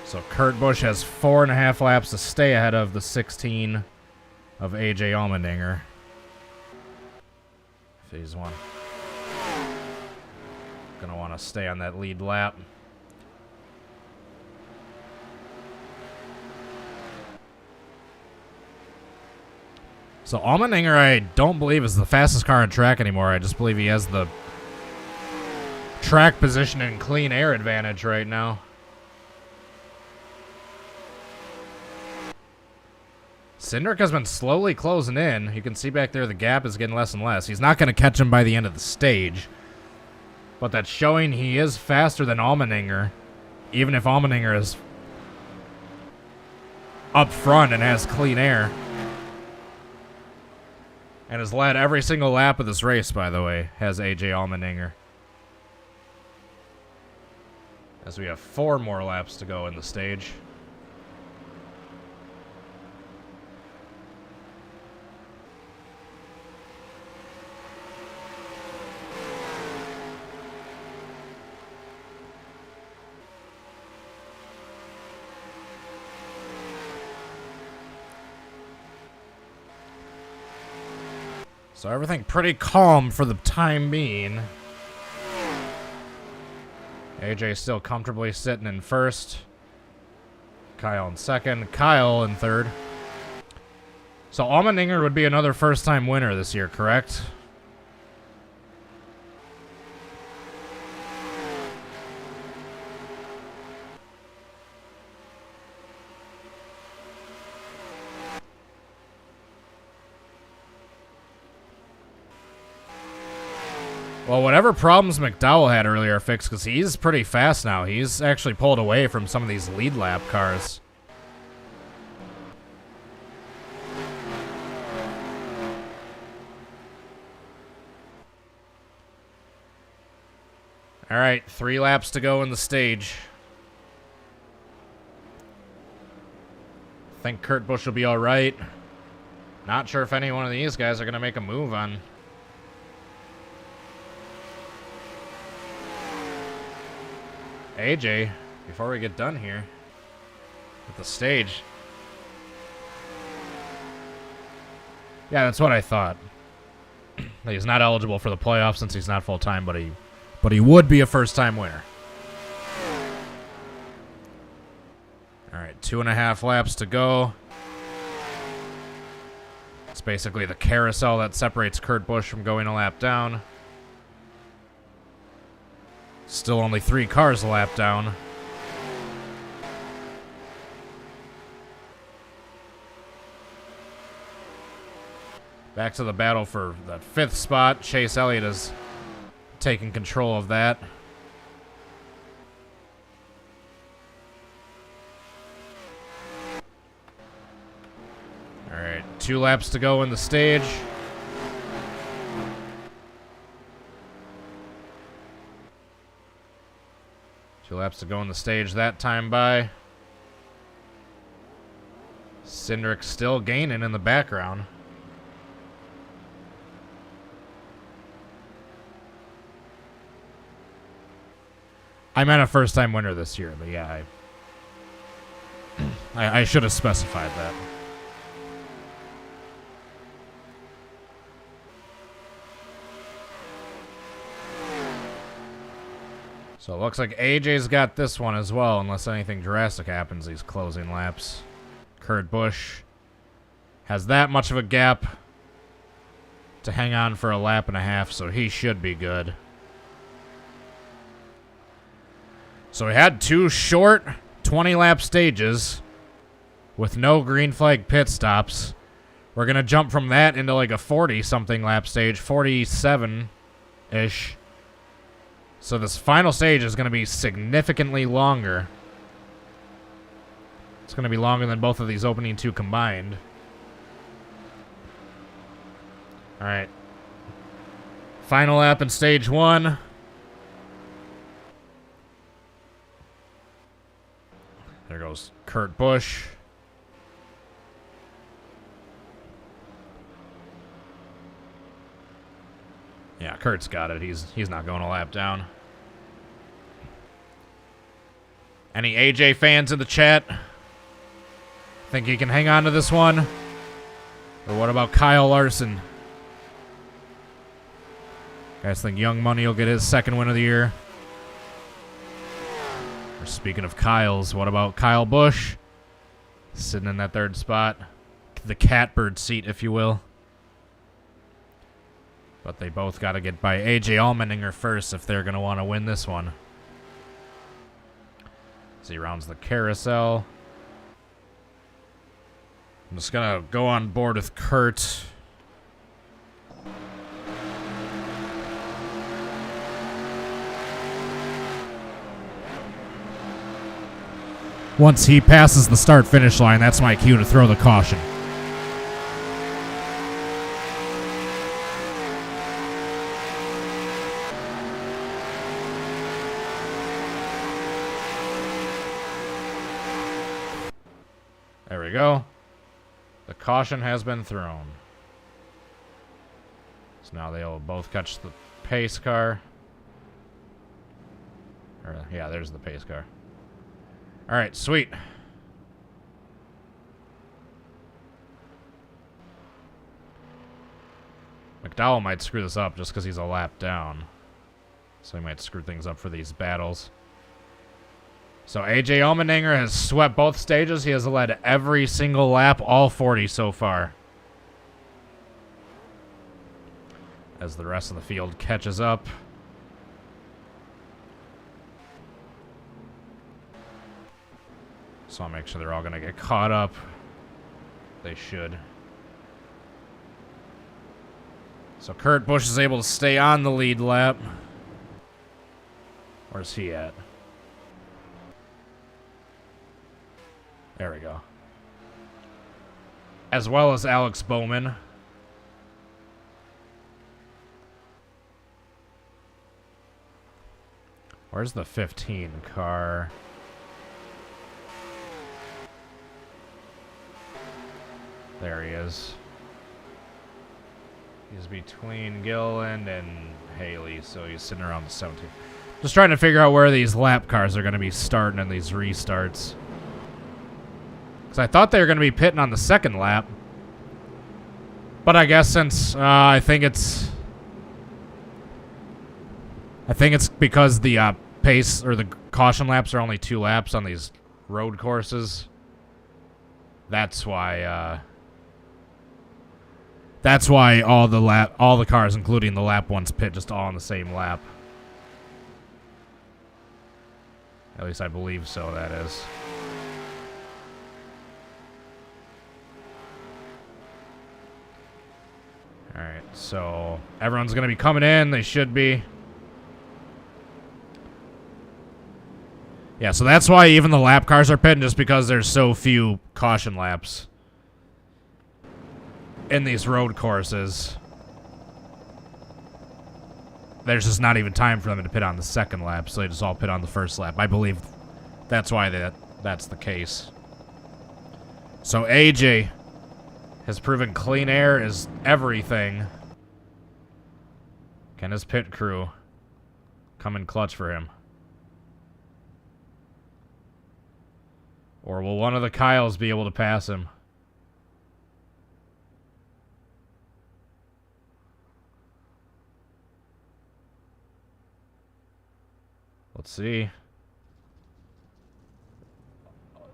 So Kurt Busch has 4.5 laps to stay ahead of the 16 of AJ Allmendinger. Phase 1. Gonna want to stay on that lead lap. So Allmendinger, I don't believe, is the fastest car on track anymore. I just believe he has the track position and clean air advantage right now. Cindric has been slowly closing in. You can see back there the gap is getting less and less. He's not going to catch him by the end of the stage. But that's showing he is faster than Allmendinger, even if Allmendinger is up front and has clean air. And has led every single lap of this race, by the way, has AJ Allmendinger. As we have 4 more laps to go in the stage. So everything pretty calm for the time being. AJ still comfortably sitting in first. Kyle in second. Kyle in third. So Allmendinger would be another first-time winner this year, correct? Well, whatever problems McDowell had earlier are fixed, because he's pretty fast now. He's actually pulled away from some of these lead lap cars. All right, 3 laps to go in the stage. I think Kurt Busch will be all right. Not sure if any one of these guys are going to make a move on AJ, before we get done here with the stage. Yeah, that's what I thought. He's not eligible for the playoffs since he's not full-time, but he would be a first-time winner. All right, 2.5 laps to go. It's basically the carousel that separates Kurt Busch from going a lap down. Still only 3 cars a lap down. Back to the battle for that 5th spot. Chase Elliott is taking control of that. All right, 2 laps to go in the stage. Laps to go on the stage that time by. Cindric still gaining in the background. I meant a first-time winner this year, but yeah, I should have specified that. So it looks like AJ's got this one as well, unless anything drastic happens these closing laps. Kurt Busch has that much of a gap. to hang on for a lap and a half, so he should be good. So we had 2 short 20-lap stages with no green flag pit stops. We're going to jump from that into like a 40-something lap stage, 47-ish. So this final stage is going to be significantly longer. It's going to be longer than both of these opening 2 combined. Alright. Final lap in stage 1. There goes Kurt Busch. Yeah, Kurt's got it. He's not going a lap down. Any AJ fans in the chat? Think he can hang on to this one? Or what about Kyle Larson? Guys think Young Money will get his 2nd win of the year? Or speaking of Kyle's, what about Kyle Busch? Sitting in that 3rd spot. The catbird seat, if you will. But they both got to get by AJ Allmendinger first if they're going to want to win this one. As he rounds the carousel. I'm just going to go on board with Kurt. Once he passes the start-finish line, that's my cue to throw the caution. There we go. The caution has been thrown. So now they'll both catch the pace car. Yeah, there's the pace car. Alright, sweet. McDowell might screw this up just because he's a lap down. So he might screw things up for these battles. So AJ Allmendinger has swept both stages. He has led every single lap, all 40 so far. As the rest of the field catches up. So I'll make sure they're all going to get caught up. They should. So Kurt Busch is able to stay on the lead lap. Where's he at? There we go. As well as Alex Bowman. Where's the 15 car? There he is. He's between Gillen and Haley, so he's sitting around the 17. Just trying to figure out where these lap cars are going to be starting in these restarts. Because I thought they were going to be pitting on the 2nd lap. But I guess since I think it's because the pace or the caution laps are only 2 laps on these road courses. That's why all the cars, including the lap ones, pit just all on the same lap. At least I believe so, that is. Alright, so everyone's going to be coming in. They should be. Yeah, so that's why even the lap cars are pitting, just because there's so few caution laps in these road courses. There's just not even time for them to pit on the 2nd lap, so they just all pit on the 1st lap. I believe that's why that's the case. So AJ has proven clean air is everything. Can his pit crew come in clutch for him? Or will one of the Kyles be able to pass him? Let's see.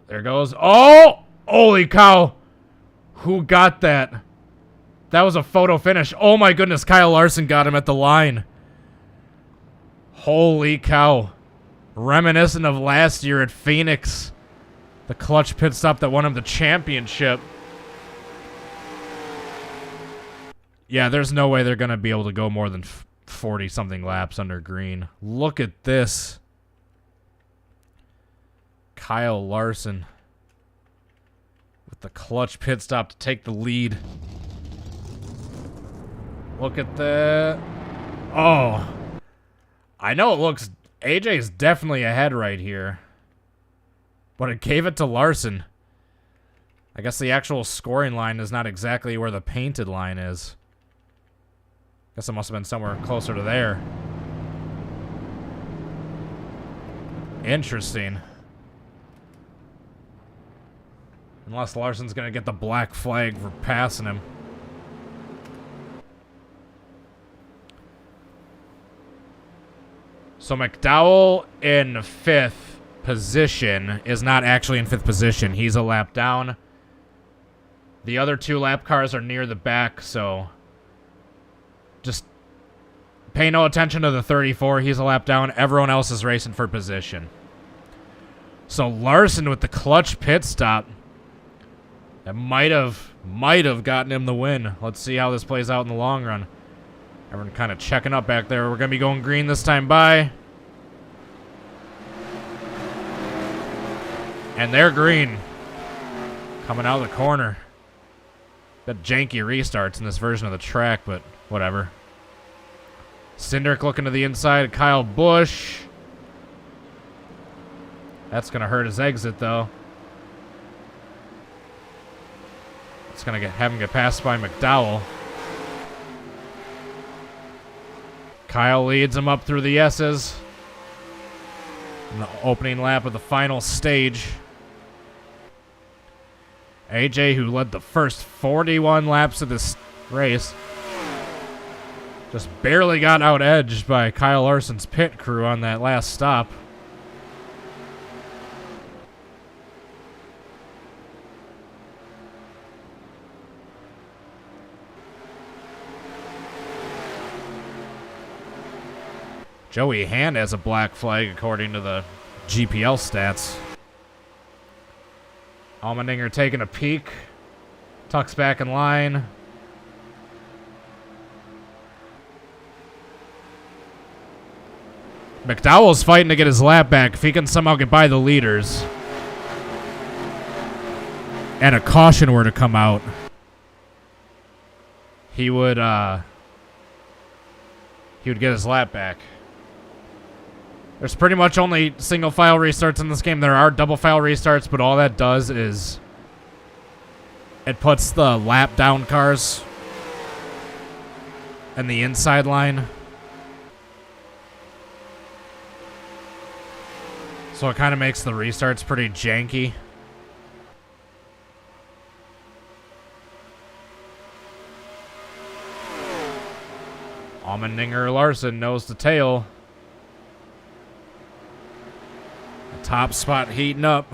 There goes. Oh! Holy cow! Who got that? That was a photo finish. Oh my goodness, Kyle Larson got him at the line. Holy cow. Reminiscent of last year at Phoenix. The clutch pit stop that won him the championship. Yeah, there's no way they're going to be able to go more than 40-something laps under green. Look at this. Kyle Larson with the clutch pit stop to take the lead. Look at that. Oh. I know it looks... AJ's definitely ahead right here. But it gave it to Larson. I guess the actual scoring line is not exactly where the painted line is. Guess it must have been somewhere closer to there. Interesting. Unless Larson's gonna get the black flag for passing him. So McDowell in 5th position is not actually in 5th position. He's a lap down. The other 2 lap cars are near the back, so just pay no attention to the 34. He's a lap down. Everyone else is racing for position. So Larson with the clutch pit stop. That might have gotten him the win. Let's see how this plays out in the long run. Everyone kind of checking up back there. We're going to be going green this time by. And they're green. Coming out of the corner. Bit janky restarts in this version of the track, but whatever. Cindric looking to the inside. Kyle Busch. That's going to hurt his exit, though. It's going to have him get passed by McDowell. Kyle leads him up through the S's in the opening lap of the final stage. AJ, who led the first 41 laps of this race, just barely got out-edged by Kyle Larson's pit crew on that last stop. Joey Hand has a black flag according to the GPL stats. Allmendinger taking a peek. Tucks back in line. McDowell's fighting to get his lap back if he can somehow get by the leaders. And a caution were to come out. He would get his lap back. There's pretty much only single file restarts in this game. There are double file restarts, but all that does is it puts the lap down cars in the inside line. So it kind of makes the restarts pretty janky. Allmendinger Larson nose to tail. Top spot heating up.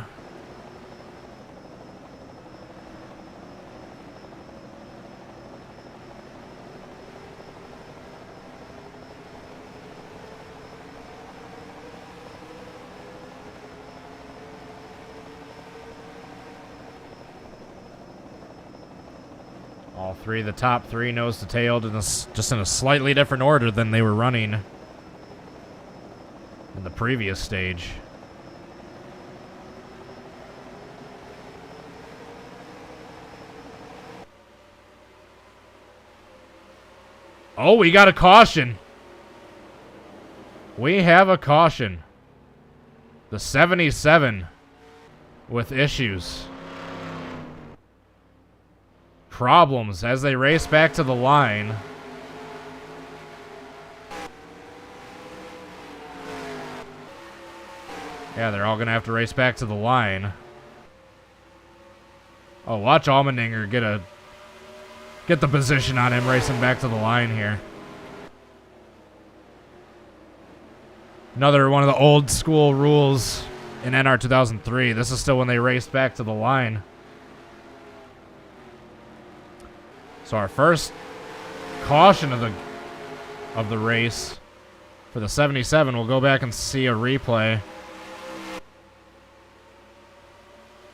All three of the top 3 nose to tail, just in a slightly different order than they were running in the previous stage. Oh, we got a caution. We have a caution. The 77 with issues. Problems as they race back to the line. Yeah, they're all going to have to race back to the line. Oh, watch Allmendinger get the position on him racing back to the line here. Another one of the old school rules in NR 2003. This is still when they raced back to the line. So our first caution of the race for the 77. We'll go back and see a replay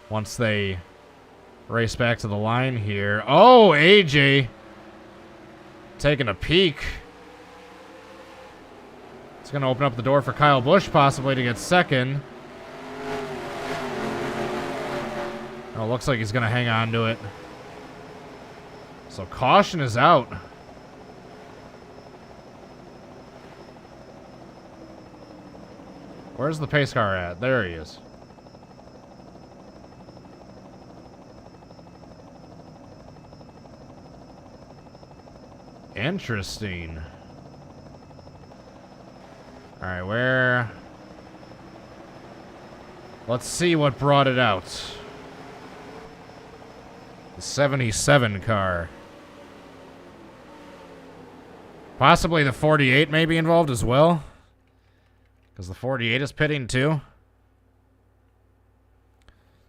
once they race back to the line here. Oh, AJ taking a peek. It's going to open up the door for Kyle Busch possibly to get second. Oh, looks like he's going to hang on to it. So caution is out. Where's the pace car at? There he is. Interesting. All right, where? Let's see what brought it out. The 77 car. Possibly the 48 may be involved as well. Because the 48 is pitting too.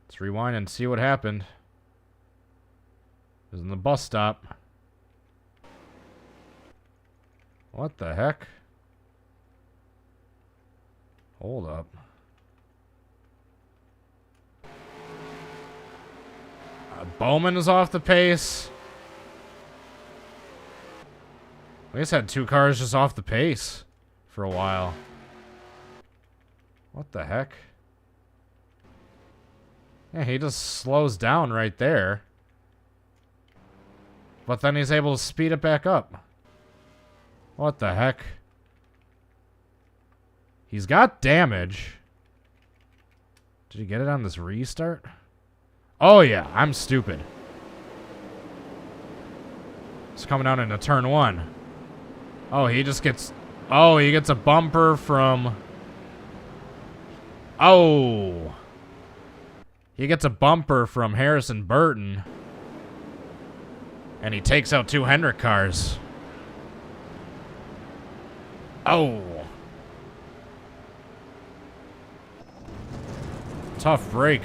Let's rewind and see what happened. It was in the bus stop. What the heck? Hold up. Bowman is off the pace. We just had two cars just off the pace for a while. What the heck? Yeah, he just slows down right there. But then he's able to speed it back up. What the heck? He's got damage. Did he get it on this restart? Oh yeah, I'm stupid. It's coming down into turn one. Oh, he just gets... Oh, he gets a bumper from... Oh! He gets a bumper from Harrison Burton. And he takes out two Hendrick cars. Oh! Tough break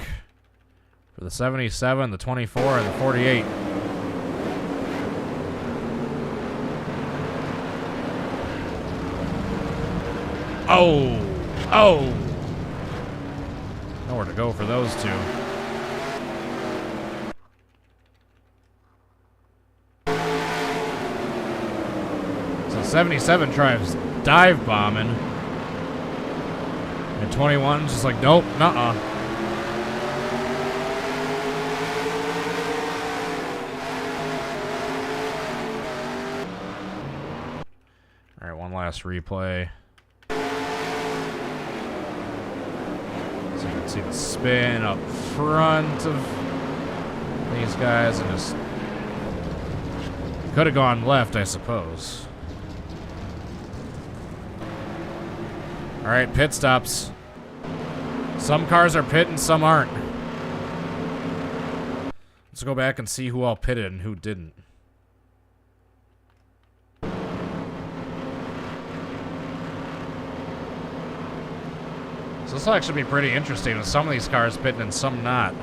for the 77, the 24, and the 48. Oh! Oh! Nowhere to go for those two. So 77 tries dive bombing. And 21's just like, nope, nuh-uh. All right, one last replay. So you can see the spin up front of these guys, and just could have gone left, I suppose. All right, pit stops. Some cars are pitting, some aren't. Let's go back and see who all pitted and who didn't. So this will actually be pretty interesting with some of these cars pitting and some not.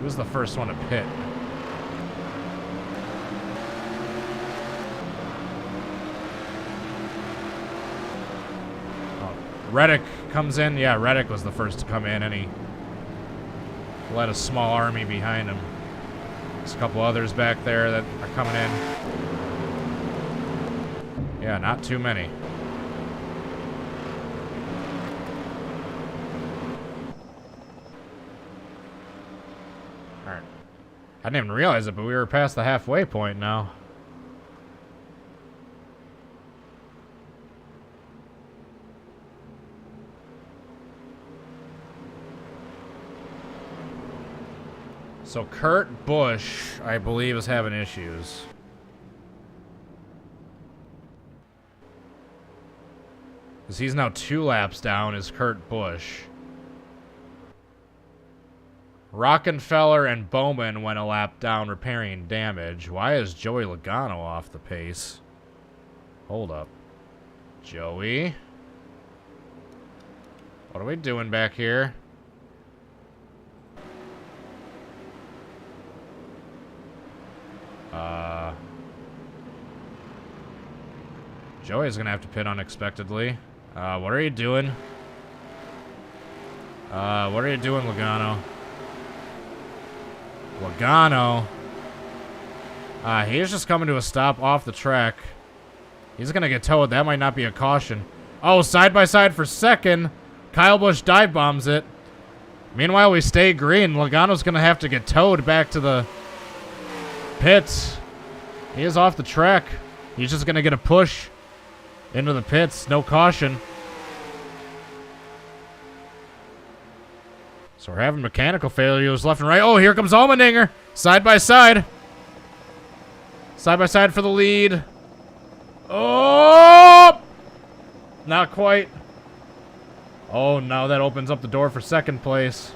Who's the first one to pit? Oh, Reddick comes in. Yeah, Reddick was the first to come in, and he led a small army behind him. There's a couple others back there that are coming in. Yeah, not too many. I didn't even realize it, but we were past the halfway point now. So Kurt Busch, I believe, is having issues. Because he's now 2 laps down, is Kurt Busch. Rockefeller and Bowman went a lap down repairing damage. Why is Joey Logano off the pace? Hold up. Joey? What are we doing back here? Joey's gonna have to pit unexpectedly. What are you doing? What are you doing, Logano? Logano. He's just coming to a stop off the track. He's gonna get towed. That might not be a caution. Oh, side by side for second. Kyle Busch dive bombs it. Meanwhile, we stay green. Logano's gonna have to get towed back to the pits. He is off the track. He's just gonna get a push into the pits. No caution. So we're having mechanical failures left and right. Oh, here comes Allmendinger. Side by side. Side by side for the lead. Oh! Not quite. Oh, now that opens up the door for second place.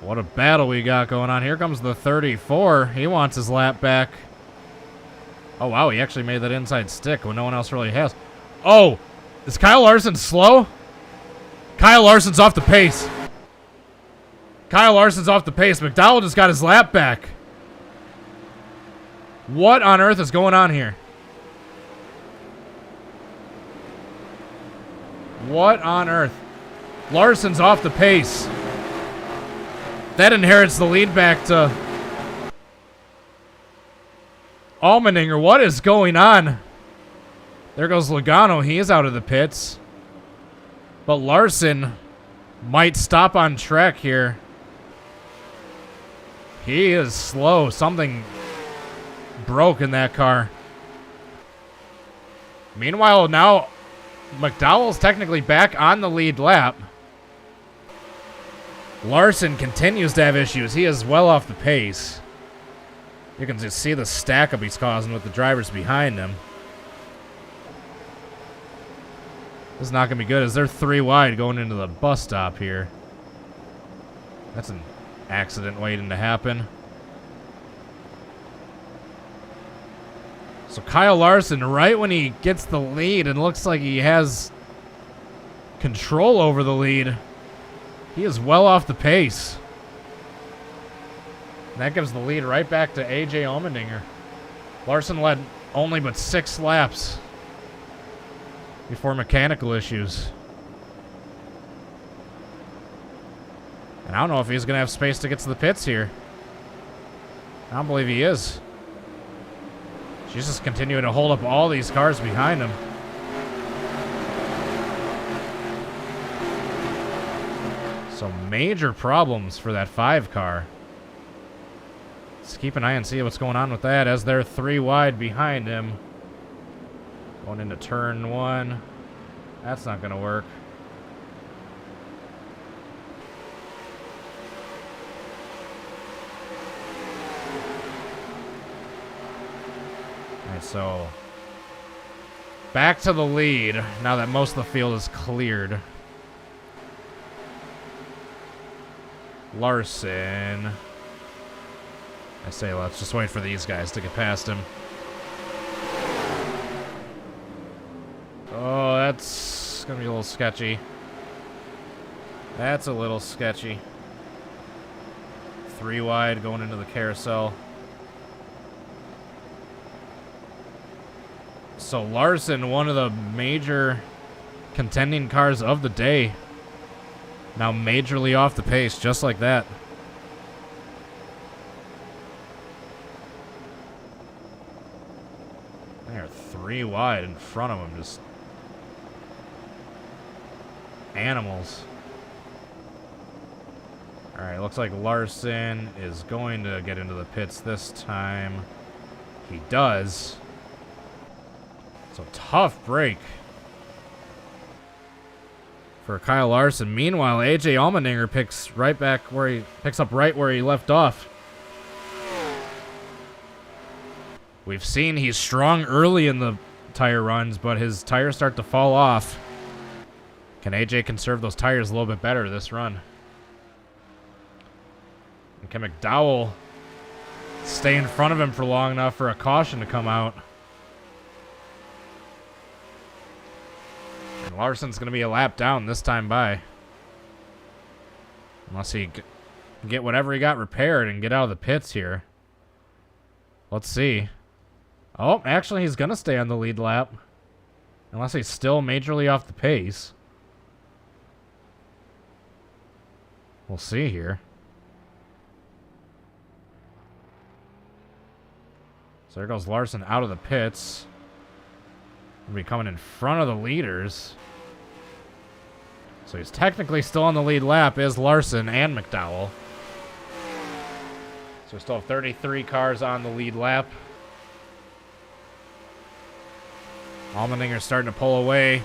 What a battle we got going on. Here comes the 34. He wants his lap back. Oh, wow. He actually made that inside stick when no one else really has. Oh! Is Kyle Larson slow? Kyle Larson's off the pace. Kyle Larson's off the pace. McDowell just got his lap back. What on earth is going on here? What on earth? Larson's off the pace. That inherits the lead back to Allmendinger. What is going on? There goes Logano. He is out of the pits. But Larson might stop on track here. He is slow. Something broke in that car. Meanwhile, now McDowell's technically back on the lead lap. Larson continues to have issues. He is well off the pace. You can just see the stack up he's causing with the drivers behind him. This is not going to be good as they're 3 wide going into the bus stop here. That's an accident waiting to happen. So Kyle Larson, right when he gets the lead and looks like he has control over the lead, he is well off the pace. And that gives the lead right back to AJ Allmendinger. Larson led only but 6 laps before mechanical issues. And I don't know if he's going to have space to get to the pits here. I don't believe he is. She's just continuing to hold up all these cars behind him. So major problems for that 5 car. Let's keep an eye and see what's going on with that as they're 3 wide behind him. Going into turn 1. That's not going to work. Alright, so back to the lead now that most of the field is cleared. Larson. I say let's just wait for these guys to get past him. Oh, that's gonna be a little sketchy. That's a little sketchy. 3 wide going into the carousel. So Larson, one of the major contending cars of the day, now majorly off the pace, just like that. They're 3 wide in front of him, just animals. Alright, looks like Larson is going to get into the pits this time. He does. So tough break for Kyle Larson. Meanwhile, AJ Allmendinger picks up right where he left off. We've seen he's strong early in the tire runs, but his tires start to fall off. Can AJ conserve those tires a little bit better this run? And can McDowell stay in front of him for long enough for a caution to come out? And Larson's going to be a lap down this time by. Unless he can get whatever he got repaired and get out of the pits here. Let's see. Oh, actually, he's going to stay on the lead lap. Unless he's still majorly off the pace. We'll see here. So there goes Larson out of the pits. He'll be coming in front of the leaders. So he's technically still on the lead lap, is Larson and McDowell. So we still have 33 cars on the lead lap. Allmendinger's starting to pull away.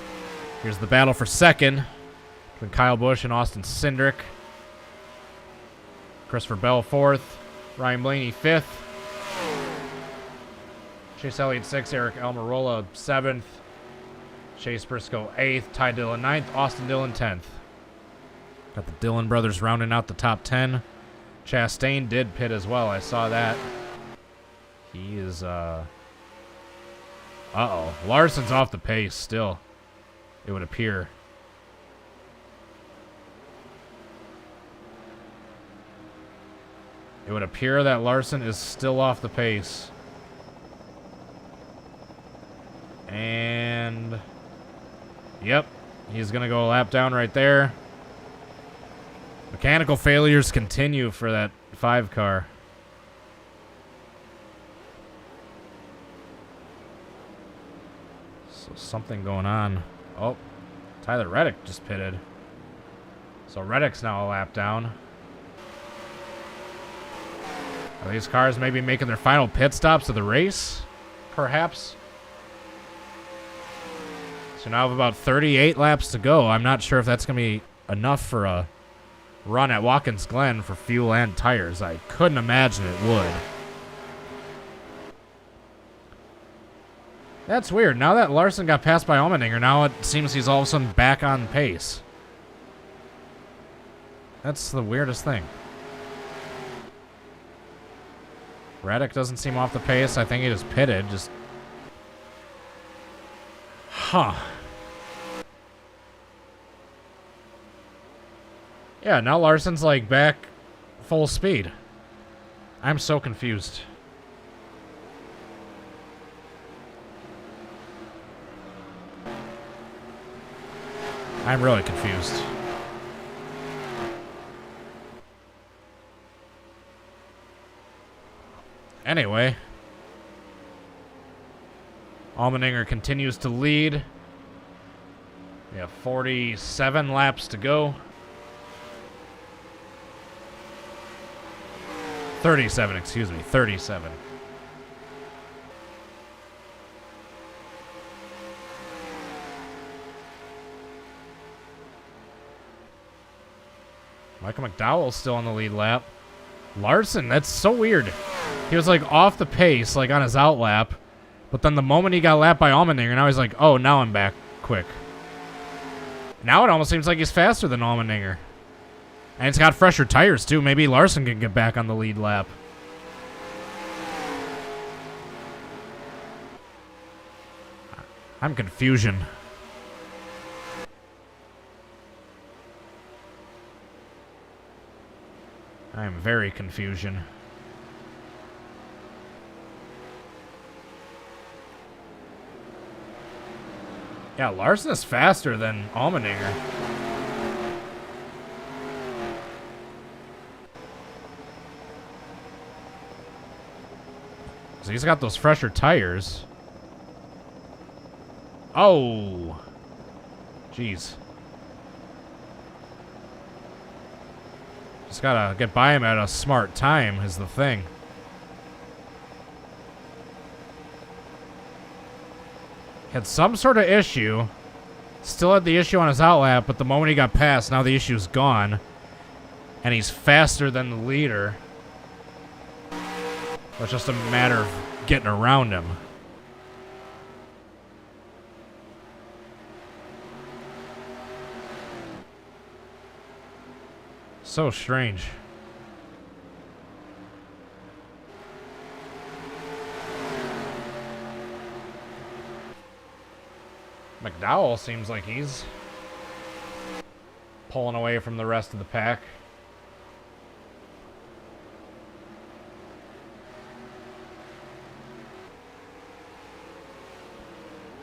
Here's the battle for second between Kyle Busch and Austin Cindric. Christopher Bell fourth. Ryan Blaney fifth. Chase Elliott sixth. Eric Almirola seventh. Chase Briscoe eighth. Ty Dillon ninth. Austin Dillon 10th. Got the Dillon brothers rounding out the top 10. Chastain did pit as well. I saw that. He is, uh-oh. Larson's off the pace still, it would appear. It would appear that Larson is still off the pace. And... yep. He's going to go a lap down right there. Mechanical failures continue for that 5 car. So something going on. Oh, Tyler Reddick just pitted. So Reddick's now a lap down. Are these cars maybe making their final pit stops of the race? Perhaps. So now we have about 38 laps to go. I'm not sure if that's going to be enough for a run at Watkins Glen for fuel and tires. I couldn't imagine it would. That's weird. Now that Larson got passed by Allmendinger, now it seems he's all of a sudden back on pace. That's the weirdest thing. Reddick doesn't seem off the pace. I think he just pitted. Huh. Yeah, now Larson's like back full speed. I'm so confused. I'm really confused. Anyway. Allmendinger continues to lead. We have 47 laps to go. 37, excuse me. 37. Michael McDowell's still on the lead lap. Larson, that's so weird. He was like off the pace, like on his out lap. But then the moment he got lapped by Allmendinger, now he's like, oh, now I'm back quick. Now it almost seems like he's faster than Allmendinger. And it's got fresher tires, too. Maybe Larson can get back on the lead lap. I'm confusion. I am very confusion. Yeah, Larson is faster than Allmendinger. So he's got those fresher tires. Oh. Jeez. Just gotta get by him at a smart time is the thing. Had some sort of issue. Still had the issue on his outlap, but the moment he got past, now the issue's gone. And he's faster than the leader. It's just a matter of getting around him. So strange. McDowell seems like he's pulling away from the rest of the pack.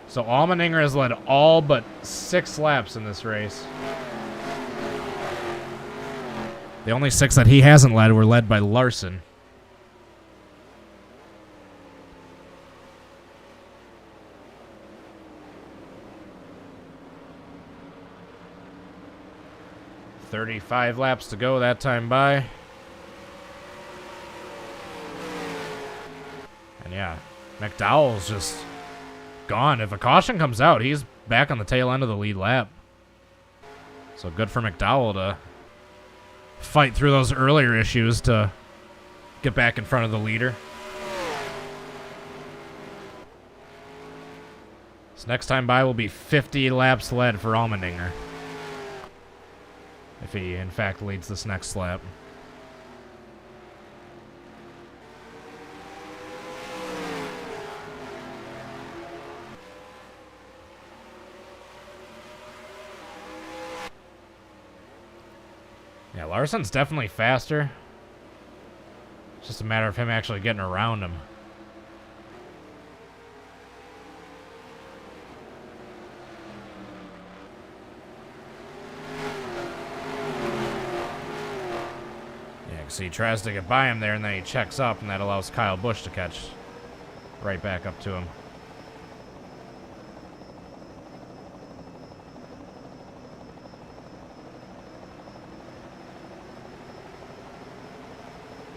So Allmendinger has led all but 6 laps in this race. The only 6 that he hasn't led were led by Larson. "35 laps to go that time by." And yeah, McDowell's just gone. If a caution comes out, he's back on the tail end of the lead lap. So good for McDowell to fight through those earlier issues to get back in front of the leader. This next time by will be 50 laps led for Allmendinger, if he in fact leads this next lap. Yeah, Larson's definitely faster. It's just a matter of him actually getting around him. Yeah, so he tries to get by him there, and then he checks up, and that allows Kyle Busch to catch right back up to him.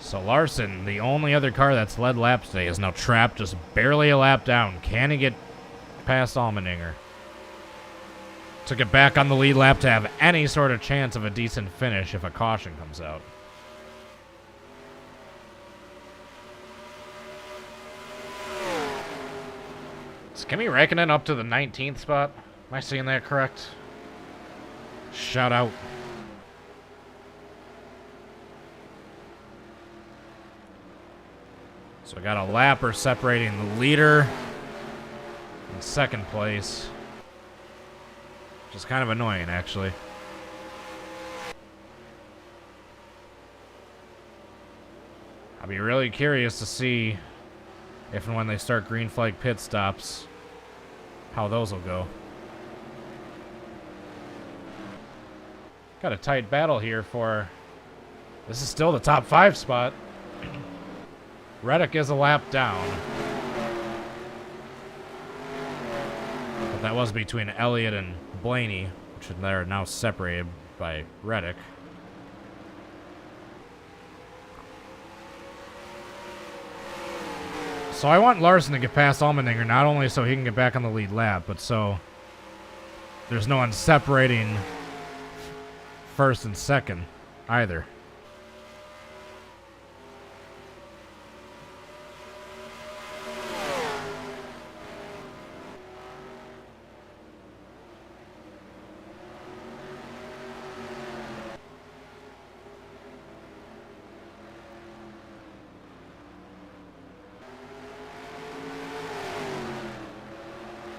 So Larson, the only other car that's led laps today, is now trapped just barely a lap down. Can he get past Allmendinger to get back on the lead lap to have any sort of chance of a decent finish if a caution comes out? Is Kimi Räikkönen up to the 19th spot? Am I seeing that correct? Shout out. So we got a lapper separating the leader in second place, which is kind of annoying, actually. I'll be really curious to see if and when they start green flag pit stops, how those will go. Got a tight battle here for... This is still the top 5 spot. Reddick is a lap down. But that was between Elliott and Blaney, which are now separated by Reddick. So I want Larson to get past Allmendinger, not only so he can get back on the lead lap, but so there's no one separating first and second either.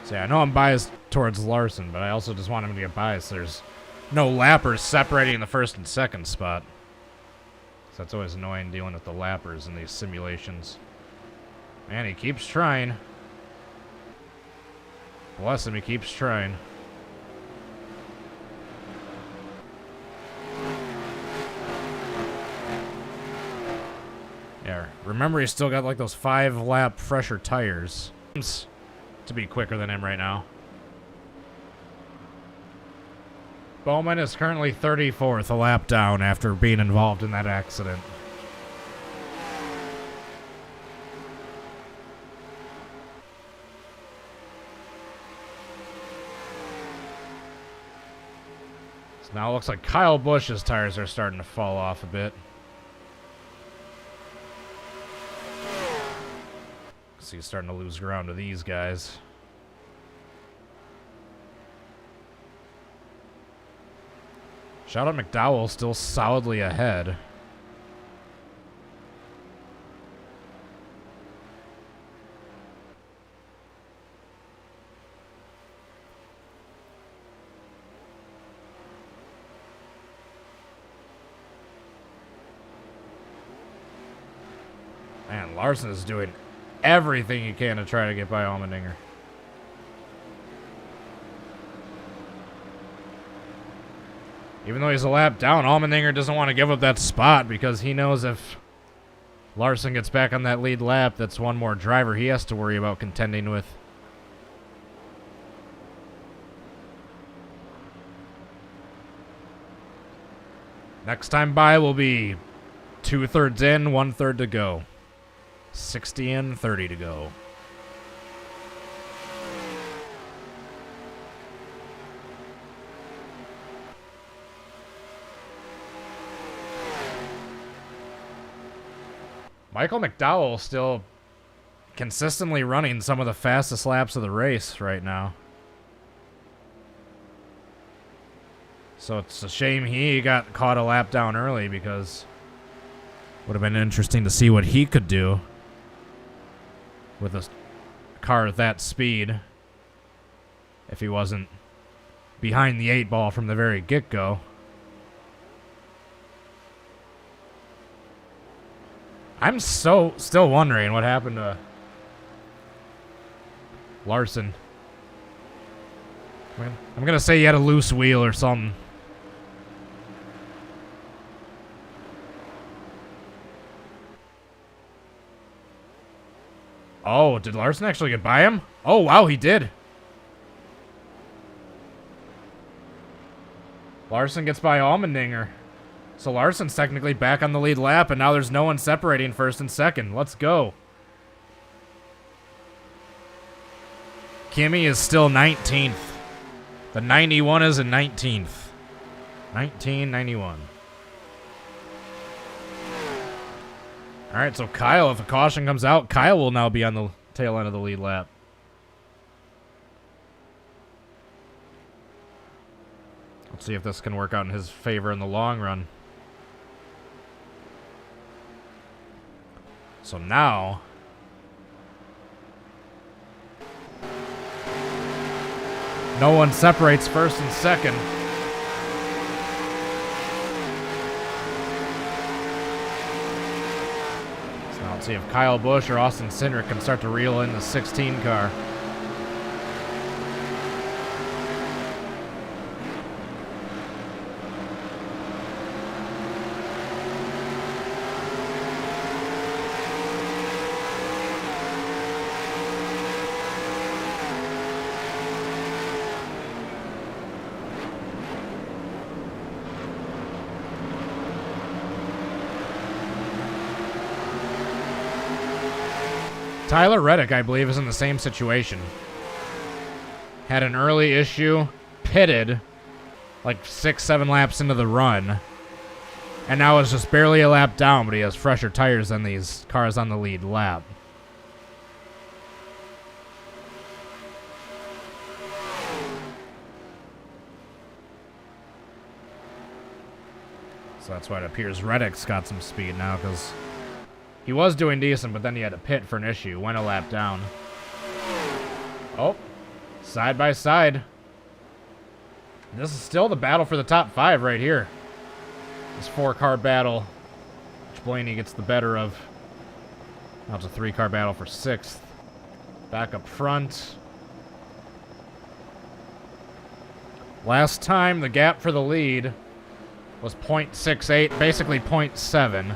So yeah, I know I'm biased towards Larson, but I also just want him to get biased. There's no lappers separating the first and second spot. So that's always annoying dealing with the lappers in these simulations. Man, he keeps trying. Bless him, he keeps trying. Yeah, remember he's still got like those 5-lap fresher tires. To be quicker than him right now. Bowman is currently 34th, a lap down after being involved in that accident. So now it looks like Kyle Busch's tires are starting to fall off a bit. He's starting to lose ground to these guys. Shout out McDowell, still solidly ahead. Man, Larson is doing everything he can to try to get by Allmendinger. Even though he's a lap down, Allmendinger doesn't want to give up that spot because he knows if Larson gets back on that lead lap, that's one more driver he has to worry about contending with. Next time by will be 2/3 in, 1/3 to go. 60 in, 30 to go. Michael McDowell still consistently running some of the fastest laps of the race right now. So it's a shame he got caught a lap down early because it would have been interesting to see what he could do with a car at that speed if he wasn't behind the 8 ball from the very get-go. I'm still wondering what happened to Larson. I'm going to say he had a loose wheel or something. Oh, did Larson actually get by him? Oh, wow, he did. Larson gets by Allmendinger. So Larson's technically back on the lead lap, and now there's no one separating first and second. Let's go. Kimi is still 19th. The 91 is in 19th. 1991. All right, so Kyle, if a caution comes out, Kyle will now be on the tail end of the lead lap. Let's see if this can work out in his favor in the long run. So now, no one separates first and second. So now let's see if Kyle Busch or Austin Cindric can start to reel in the 16 car. Tyler Reddick, I believe, is in the same situation. Had an early issue, pitted like 6-7 laps into the run, and now is just barely a lap down, but he has fresher tires than these cars on the lead lap. So that's why it appears Reddick's got some speed now, because he was doing decent, but then he had to pit for an issue. Went a lap down. Oh, side by side. This is still the battle for the top 5 right here. This 4-car battle, which Blaney gets the better of. Now it's a 3-car battle for 6th. Back up front. Last time, the gap for the lead was 0.68, basically 0.7.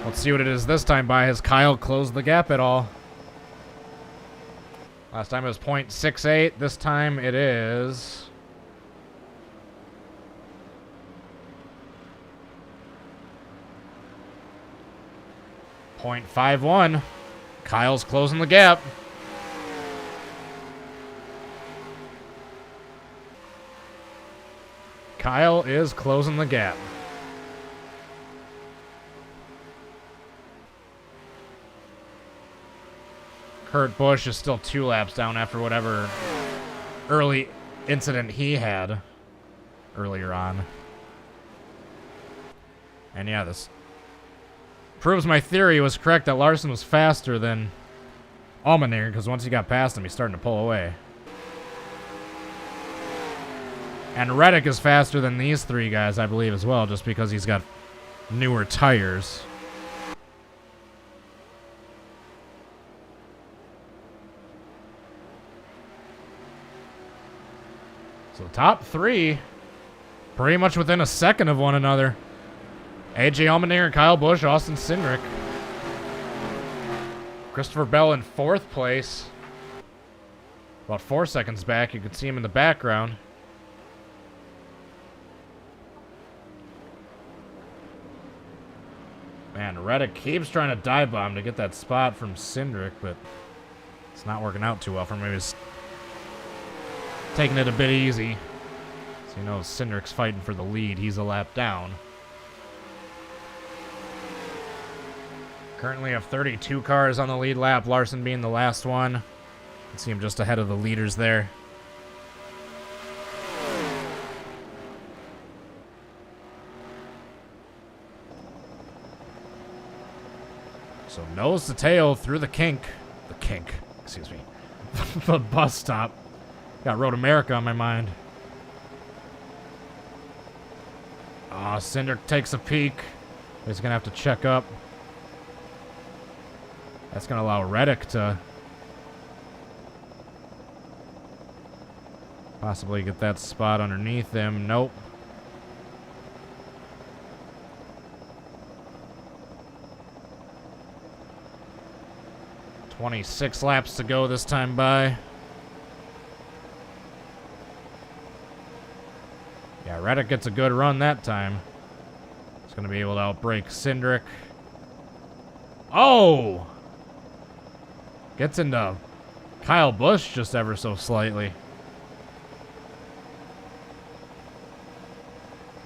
Let's see what it is this time by. Has Kyle closed the gap at all? Last time it was 0.68. This time it is 0.51. Kyle's closing the gap. Kyle is closing the gap. Kurt Busch is still 2 laps down after whatever early incident he had earlier on. And yeah, this proves my theory was correct that Larson was faster than Allmendinger, because once he got past him, he's starting to pull away. And Reddick is faster than these 3 guys, I believe, as well, just because he's got newer tires. So top 3 Pretty much within a second of one another. AJ Allmendinger, Kyle Busch, Austin Cindric. Christopher Bell in 4th place. About 4 seconds back, you can see him in the background. Man, Reddick keeps trying to dive bomb to get that spot from Cindric, but it's not working out too well for him. He's taking it a bit easy. So you know Cindric's fighting for the lead. He's a lap down. Currently have 32 cars on the lead lap, Larson being the last one. You can see him just ahead of the leaders there. So nose to tail through the kink. Excuse me. The bus stop. Got Road America on my mind. Cindric takes a peek. He's going to have to check up. That's going to allow Reddick to possibly get that spot underneath him. Nope. "26 laps to go this time by." Yeah, Reddick gets a good run that time. He's going to be able to outbrake Cindric. Oh! Gets into Kyle Busch just ever so slightly.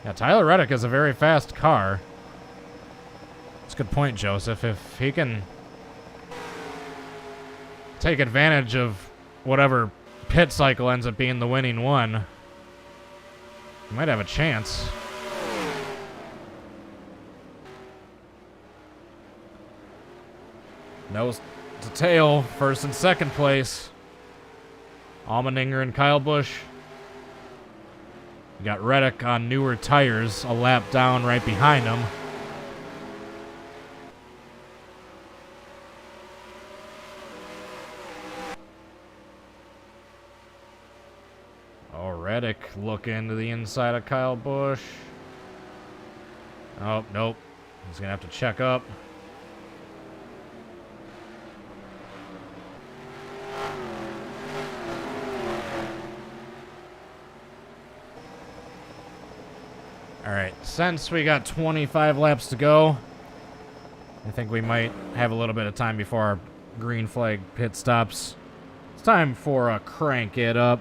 Yeah, Tyler Reddick is a very fast car. That's a good point, Joseph. If he can take advantage of whatever pit cycle ends up being the winning one, he might have a chance. Nose to tail, 1st and 2nd place. Allmendinger and Kyle Busch. You got Reddick on newer tires, a lap down right behind him. Oh, Reddick looking to the inside of Kyle Busch. Oh, nope. He's going to have to check up. Alright, since we got 25 laps to go, I think we might have a little bit of time before our green flag pit stops. It's time for a crank it up.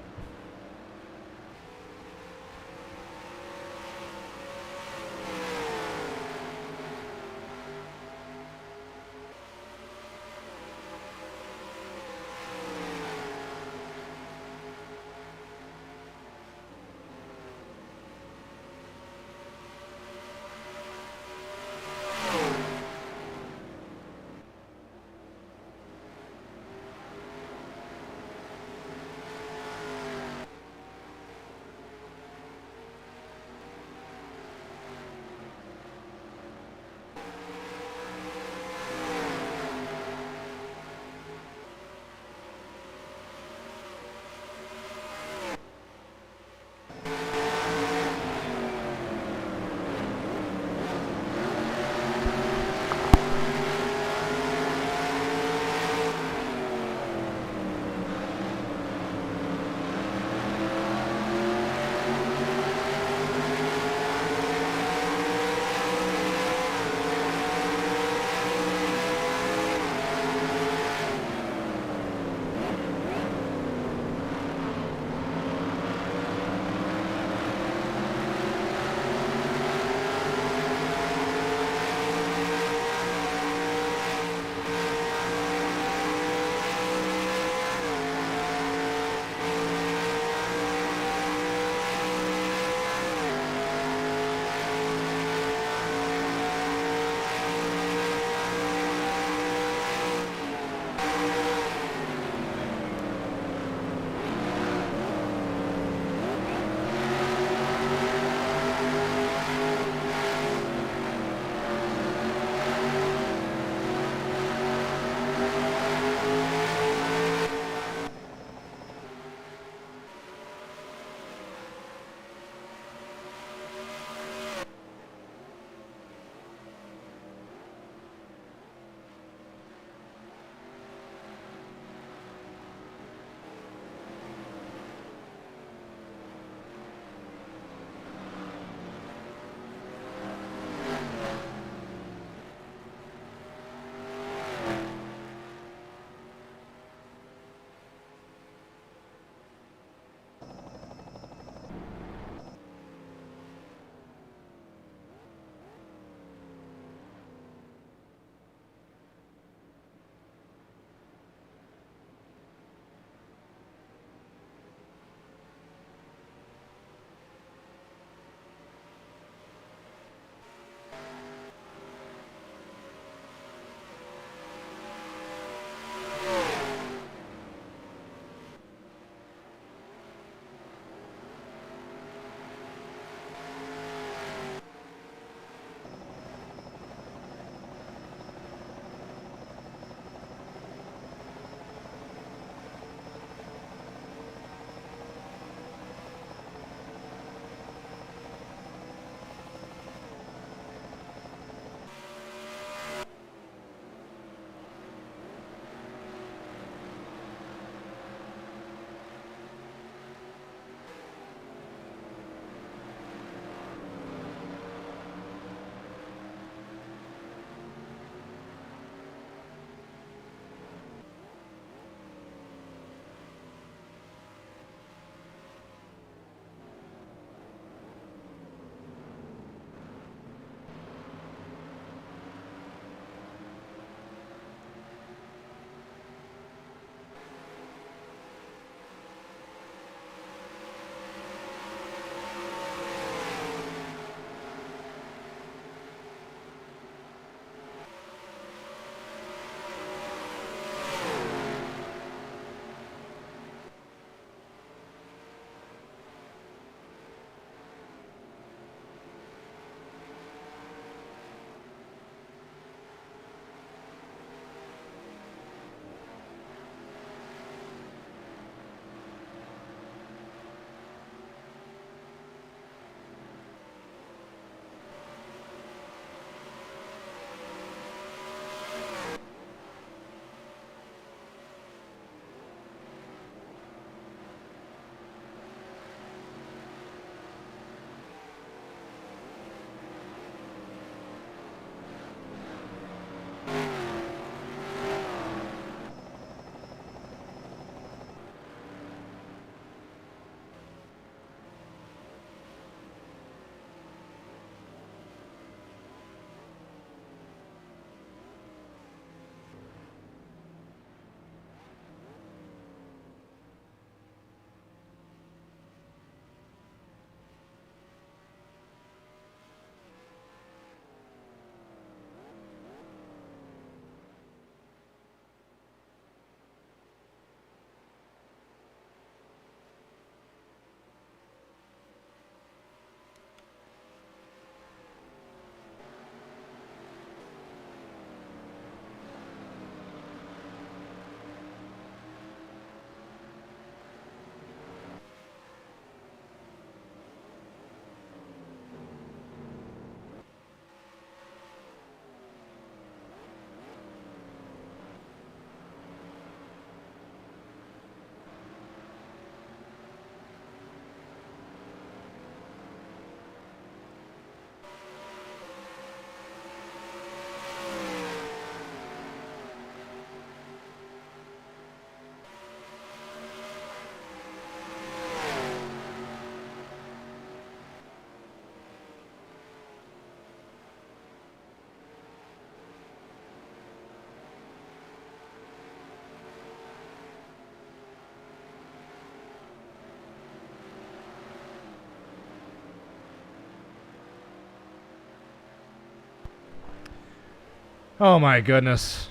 Oh my goodness.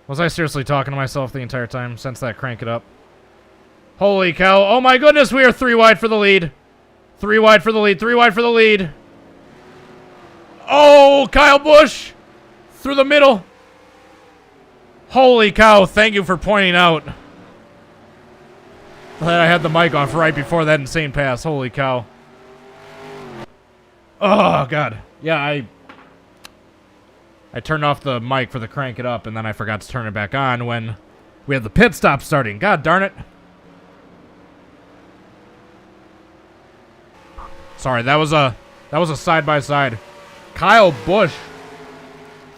Was I seriously talking to myself the entire time? Since that crank it up. Holy cow. Oh my goodness, we are 3 wide for the lead. 3 wide for the lead. 3 wide for the lead. Oh, Kyle Busch. Through the middle. Holy cow, thank you for pointing out that I had the mic off right before that insane pass. Holy cow. Oh, God. Yeah, I turned off the mic for the crank it up, and then I forgot to turn it back on when we had the pit stop starting. God darn it. Sorry, that was a side-by-side. Kyle Busch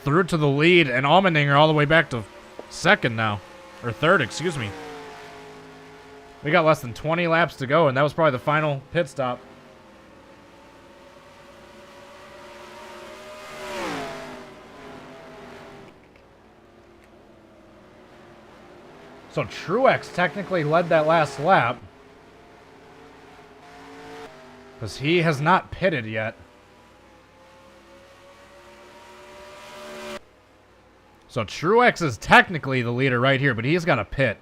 through to the lead, and Allmendinger all the way back to second now. Or third, excuse me. We got less than 20 laps to go, and that was probably the final pit stop. So Truex technically led that last lap, because he has not pitted yet. So Truex is technically the leader right here, but he's got a pit.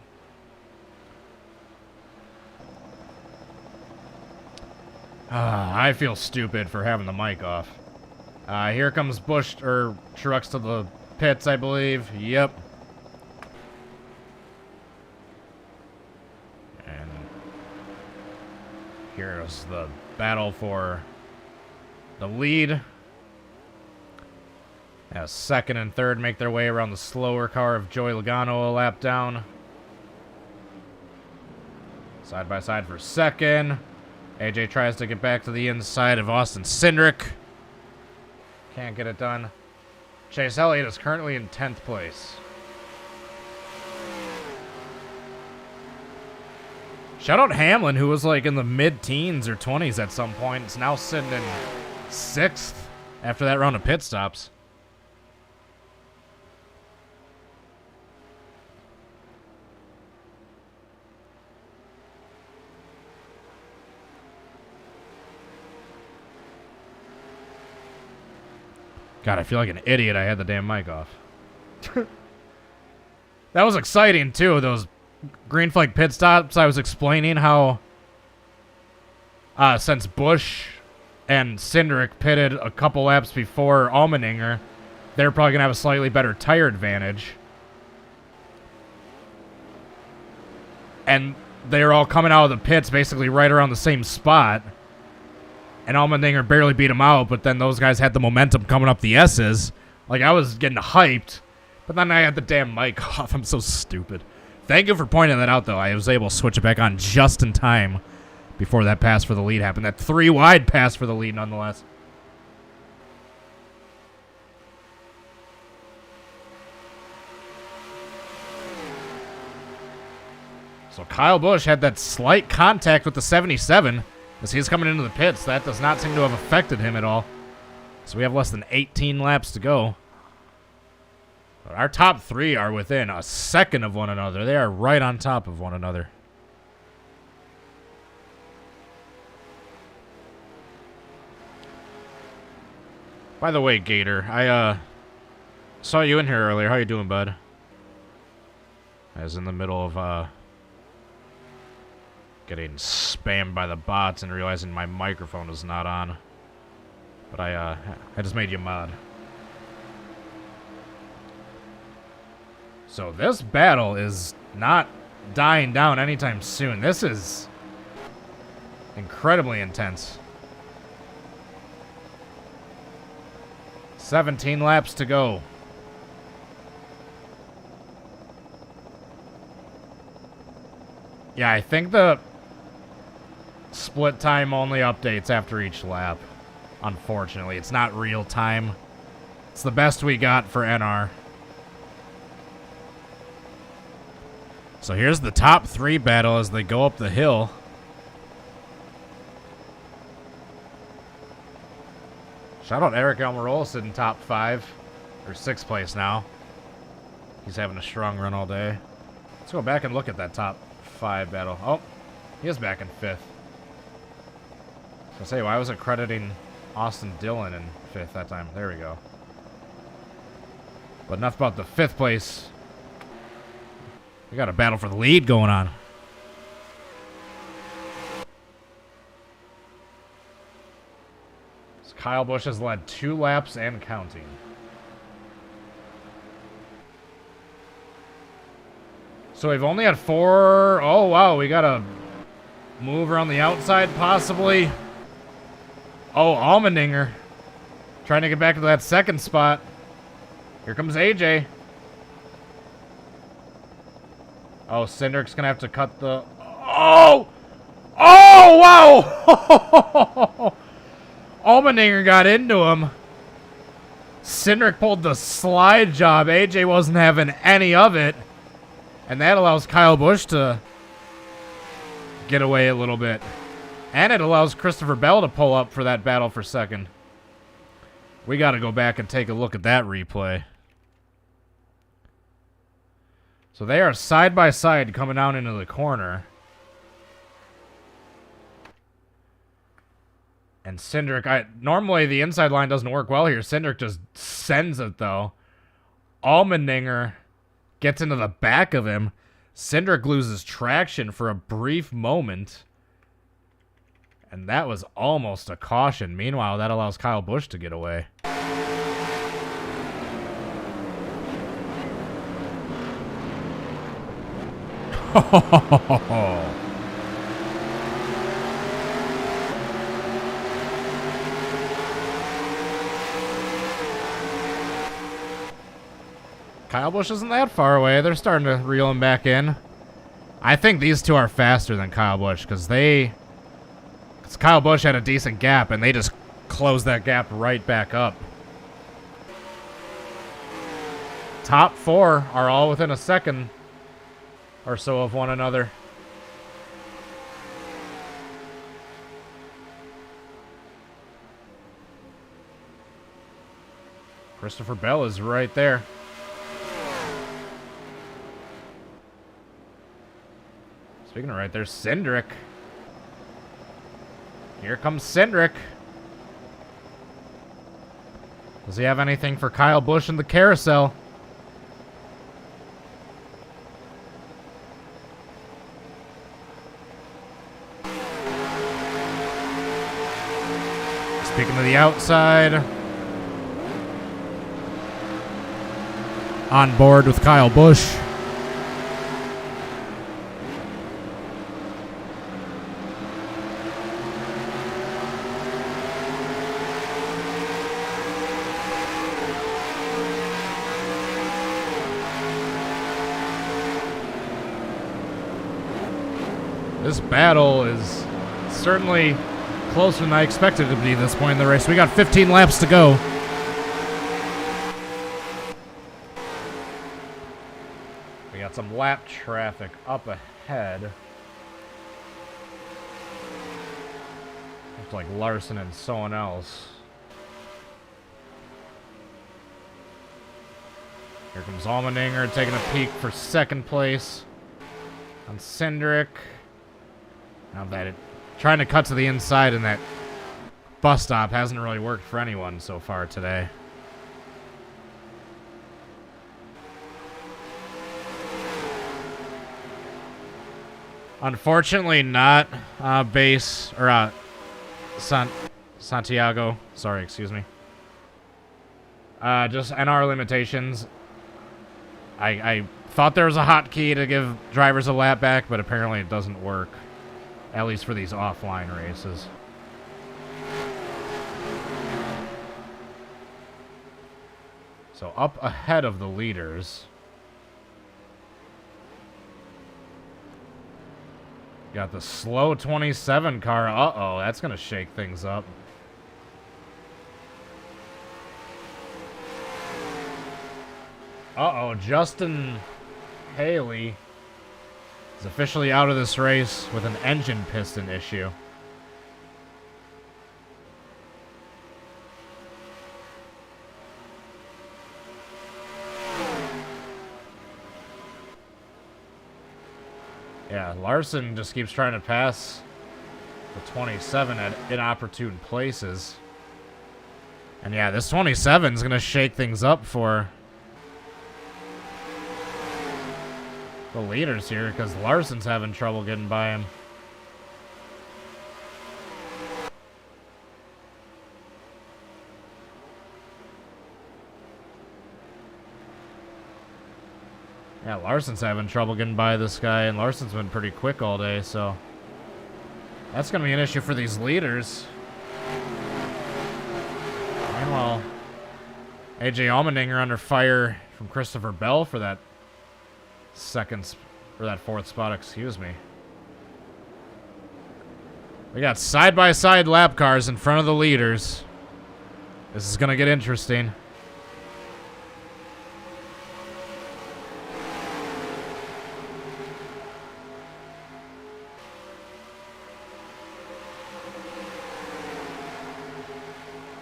I feel stupid for having the mic off. Here comes Busch, or Truex to the pits, I believe. Yep. And here's the battle for the lead. As second and third make their way around the slower car of Joey Logano a lap down. Side by side for second. AJ tries to get back to the inside of Austin Cindric. Can't get it done. Chase Elliott is currently in 10th place. Shout out Hamlin, who was like in the mid-teens or 20s at some point. It's now sitting in 6th after that round of pit stops. God, I feel like an idiot. I had the damn mic off. That was exciting, too. Those green flag pit stops. I was explaining how since Busch and Cindric pitted a couple laps before Allmendinger, they're probably going to have a slightly better tire advantage. And they're all coming out of the pits basically right around the same spot. And Allmendinger barely beat him out, but then those guys had the momentum coming up the S's. Like, I was getting hyped, but then I had the damn mic off. I'm so stupid. Thank you for pointing that out, though. I was able to switch it back on just in time before that pass for the lead happened. That 3-wide pass for the lead, nonetheless. So Kyle Busch had that slight contact with the 77 as he's coming into the pits. That does not seem to have affected him at all. So we have less than 18 laps to go. But our top three are within a second of one another. They are right on top of one another. By the way, Gator, I saw you in here earlier. How you doing, bud? I was in the middle of getting spammed by the bots and realizing my microphone is not on. But I just made you mod. So this battle is not dying down anytime soon. This is incredibly intense. 17 laps to go. Yeah, I think the split time only updates after each lap. Unfortunately, it's not real time. It's the best we got for NR. So here's the top three battle as they go up the hill. Shout out Eric Almirola sitting top 5 or 6th place now. He's having a strong run all day. Let's go back and look at that top 5 battle. Oh, he is back in 5th. So say, why was it crediting Austin Dillon in 5th that time? There we go. But enough about the 5th place. We got a battle for the lead going on. So Kyle Busch has led 2 laps and counting. So we've only had 4. Oh, wow. We got to move around the outside, possibly. Oh, Allmendinger. Trying to get back to that 2nd spot. Here comes AJ. Oh, Cindric's going to have to cut the... Oh! Oh, wow! Allmendinger got into him. Cindric pulled the slide job. AJ wasn't having any of it. And that allows Kyle Busch to get away a little bit. And it allows Christopher Bell to pull up for that battle for 2nd. We got to go back and take a look at that replay. So they are side by side coming down into the corner. And Cindric, normally the inside line doesn't work well here. Cindric just sends it though. Allmendinger gets into the back of him. Cindric loses traction for a brief moment. And that was almost a caution. Meanwhile, that allows Kyle Busch to get away. Kyle Busch isn't that far away. They're starting to reel him back in. I think these two are faster than Kyle Busch because Kyle Busch had a decent gap and they just closed that gap right back up. Top 4 are all within a second or so of one another. Christopher Bell is right there. Speaking of right there, Cindric. Here comes Cindric. Does he have anything for Kyle Busch in the carousel? Speaking to the outside. On board with Kyle Busch. This battle is certainly closer than I expected it to be at this point in the race. We got 15 laps to go. We got some lap traffic up ahead. Looks like Larson and someone else. Here comes Allmendinger taking a peek for 2nd place on Cindric. Now that trying to cut to the inside in that bus stop hasn't really worked for anyone so far today. Unfortunately, not base or Santiago. Sorry, excuse me. Just NR limitations. I thought there was a hotkey to give drivers a lap back, but apparently it doesn't work. At least for these offline races. So up ahead of the leaders. Got the slow 27 car. Uh-oh, that's going to shake things up. Uh-oh, Justin Haley is officially out of this race with an engine piston issue. Yeah, Larson just keeps trying to pass the 27 at inopportune places. And yeah, this 27 is going to shake things up for the leaders here, because Larson's having trouble getting by him. Yeah, Larson's having trouble getting by this guy, and Larson's been pretty quick all day, so that's going to be an issue for these leaders. Meanwhile, AJ Allmendinger under fire from Christopher Bell for that fourth spot, excuse me. We got side-by-side lap cars in front of the leaders. This is going to get interesting.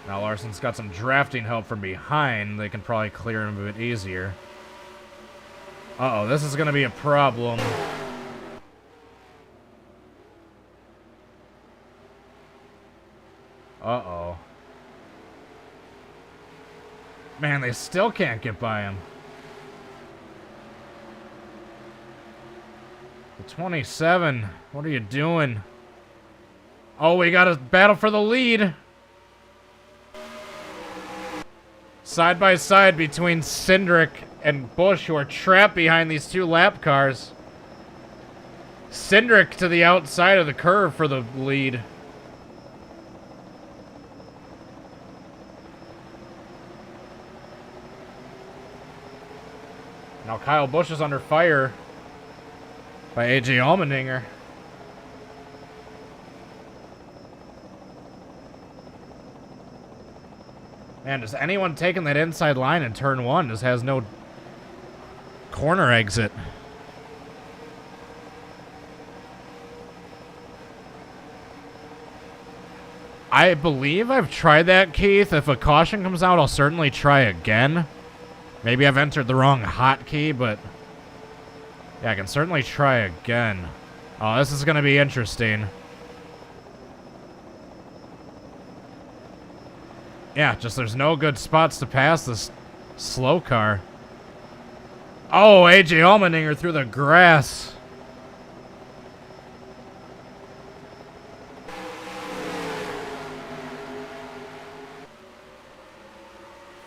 Now Larson's got some drafting help from behind. They can probably clear him a bit easier. Uh-oh, this is going to be a problem. Uh-oh. Man, they still can't get by him. The 27. What are you doing? Oh, we got a battle for the lead. Side by side between Cindric and Bush, who are trapped behind these two lap cars. Cindric to the outside of the curve for the lead. Now Kyle Busch is under fire by AJ Allmendinger. Man, just anyone taking that inside line in turn one just has no corner exit. I believe I've tried that, Keith. If a caution comes out, I'll certainly try again. Maybe I've entered the wrong hotkey, but yeah, I can certainly try again. Oh, this is going to be interesting. Yeah, just there's no good spots to pass this slow car. Oh, AJ Allmendinger through the grass.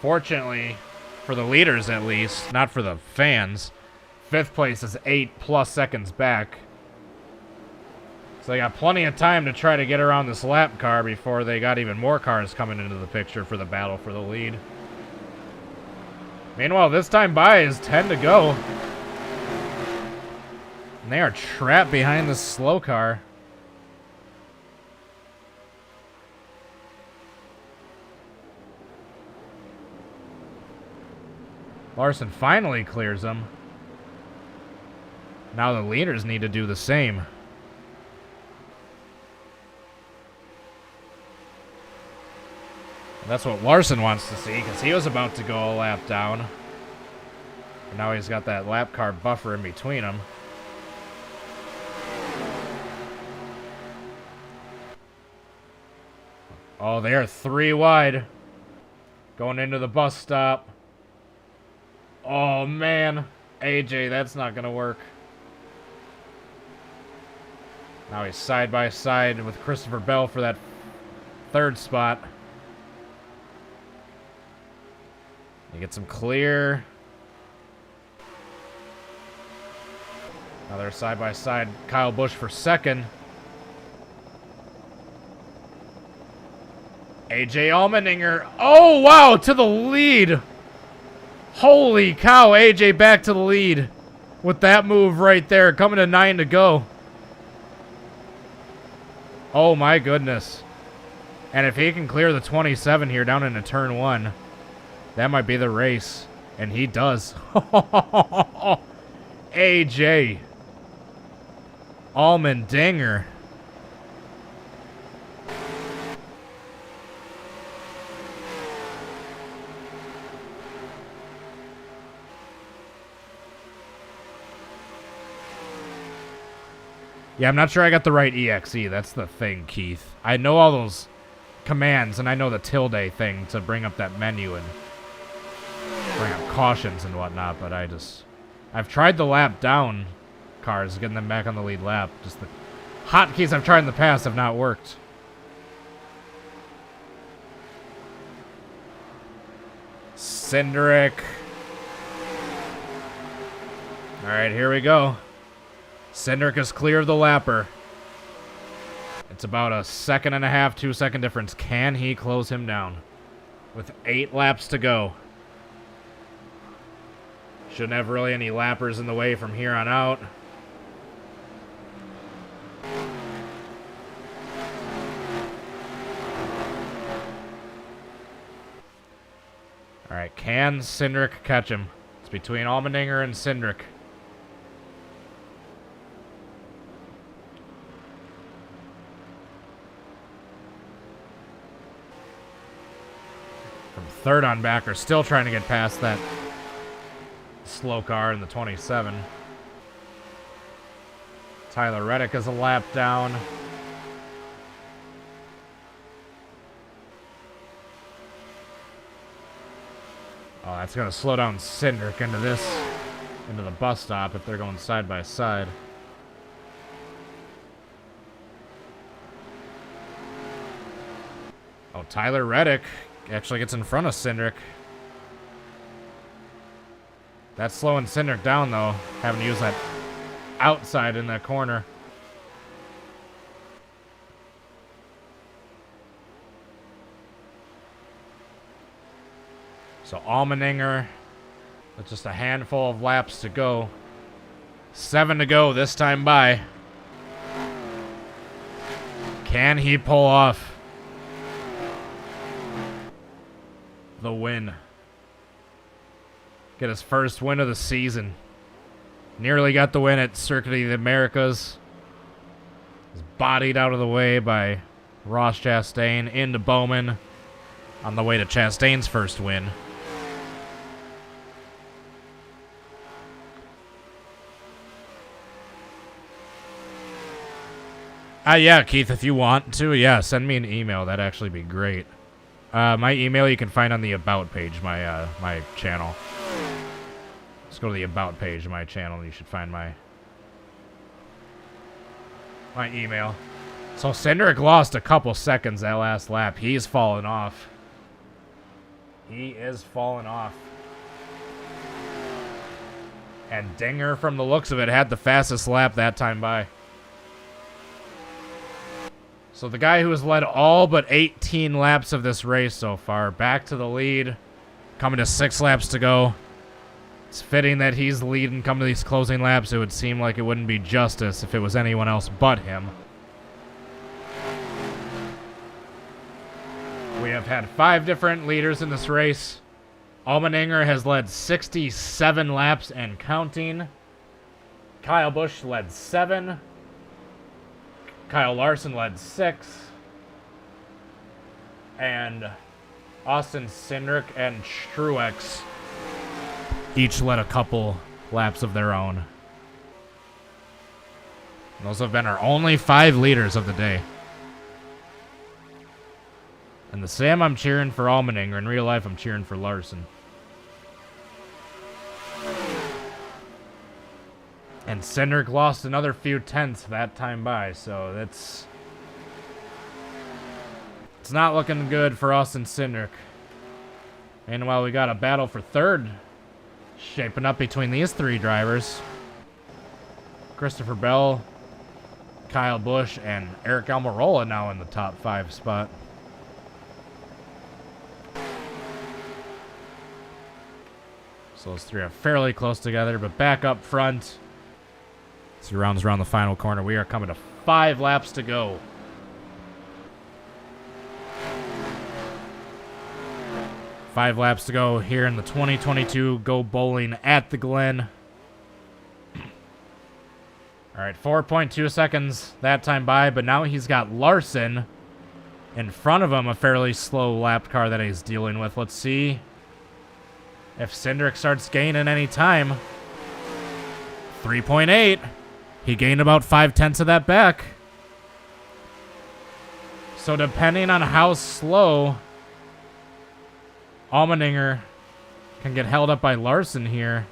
Fortunately, for the leaders at least, not for the fans, 5th place is 8+ seconds back. So they got plenty of time to try to get around this lap car before they got even more cars coming into the picture for the battle for the lead. Meanwhile, this time by is 10 to go. And they are trapped behind this slow car. Larson finally clears them. Now the leaders need to do the same. And that's what Larson wants to see, because he was about to go a lap down. And now he's got that lap car buffer in between them. Oh, they are 3 wide. Going into the bus stop. Oh, man. AJ, that's not going to work. Now he's side by side with Christopher Bell for that 3rd spot. He gets him clear. Now they're side by side. Kyle Busch for 2nd. AJ Allmendinger. Oh, wow, to the lead. Holy cow, AJ back to the lead with that move right there. Coming to 9 to go. Oh, my goodness. And if he can clear the 27 here down into turn 1, that might be the race. And he does. AJ Allmendinger. Yeah, I'm not sure I got the right EXE. That's the thing, Keith. I know all those commands, and I know the tilde thing to bring up that menu and bring up cautions and whatnot, but I just I've tried the lap down cars, getting them back on the lead lap. Just the hotkeys I've tried in the past have not worked. Cindric. Alright, here we go. Cindric is clear of the lapper. It's about a 1.5 2 second difference. Can he close him down? With 8 laps to go. Shouldn't have really any lappers in the way from here on out. Alright, can Cindric catch him? It's between Allmendinger and Cindric. From third on back are still trying to get past that slow car in the 27. Tyler Reddick is a lap down. Oh, that's going to slow down Cindric into the bus stop if they're going side by side. Oh, Tyler Reddick actually gets in front of Cindric. That's slowing Cindric down, though, having to use that outside in that corner. So Allmendinger, with just a handful of laps to go. 7 to go this time by. Can he pull off the win? Get his first win of the season. Nearly got the win at Circuit of the Americas. Was bodied out of the way by Ross Chastain into Bowman on the way to Chastain's first win. Yeah, Keith, if you want to, yeah, send me an email. That'd actually be great. My email you can find on the About page, my channel. Just go to the About page of my channel. You should find my email. So Cindric lost a couple seconds that last lap. He's fallen off. He is falling off. And Dinger, from the looks of it, had the fastest lap that time by. So the guy who has led all but 18 laps of this race so far, back to the lead, coming to 6 laps to go. It's fitting that he's the lead and come to these closing laps. It would seem like it wouldn't be justice if it was anyone else but him. We have had 5 different leaders in this race. Allmendinger has led 67 laps and counting. Kyle Busch led 7. Kyle Larson led 6. And Austin Cindric and Truex each led a couple laps of their own. And those have been our only 5 leaders of the day. In the sim, I'm cheering for Allmendinger. In real life, I'm cheering for Larson. And Cindric lost another few tenths that time by, so it's not looking good for Austin Cindric. Meanwhile, we got a battle for third shaping up between these 3 drivers. Christopher Bell, Kyle Busch, and Eric Almirola now in the top 5 spot. So those 3 are fairly close together, but back up front. 3 rounds around the final corner. We are coming to 5 laps to go. Five laps to go here in the 2022 Go Bowling at the Glen. All right, 4.2 seconds that time by, but now he's got Larson in front of him, a fairly slow lapped car that he's dealing with. Let's see if Cindric starts gaining any time. 3.8. He gained about 5/10 of that back. So depending on how slow Allmendinger can get held up by Larson here,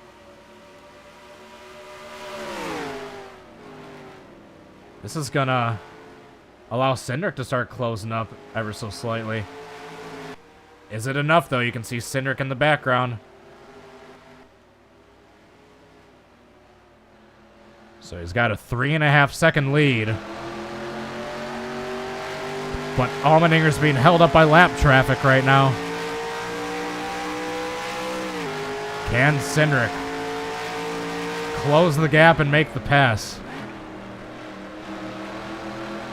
This is gonna allow Cindric to start closing up ever so slightly. Is it enough, though? You can see Cindric in the background. So he's got a 3.5 second lead. But Allmendinger's being held up by lap traffic right now. Can Cindric close the gap and make the pass?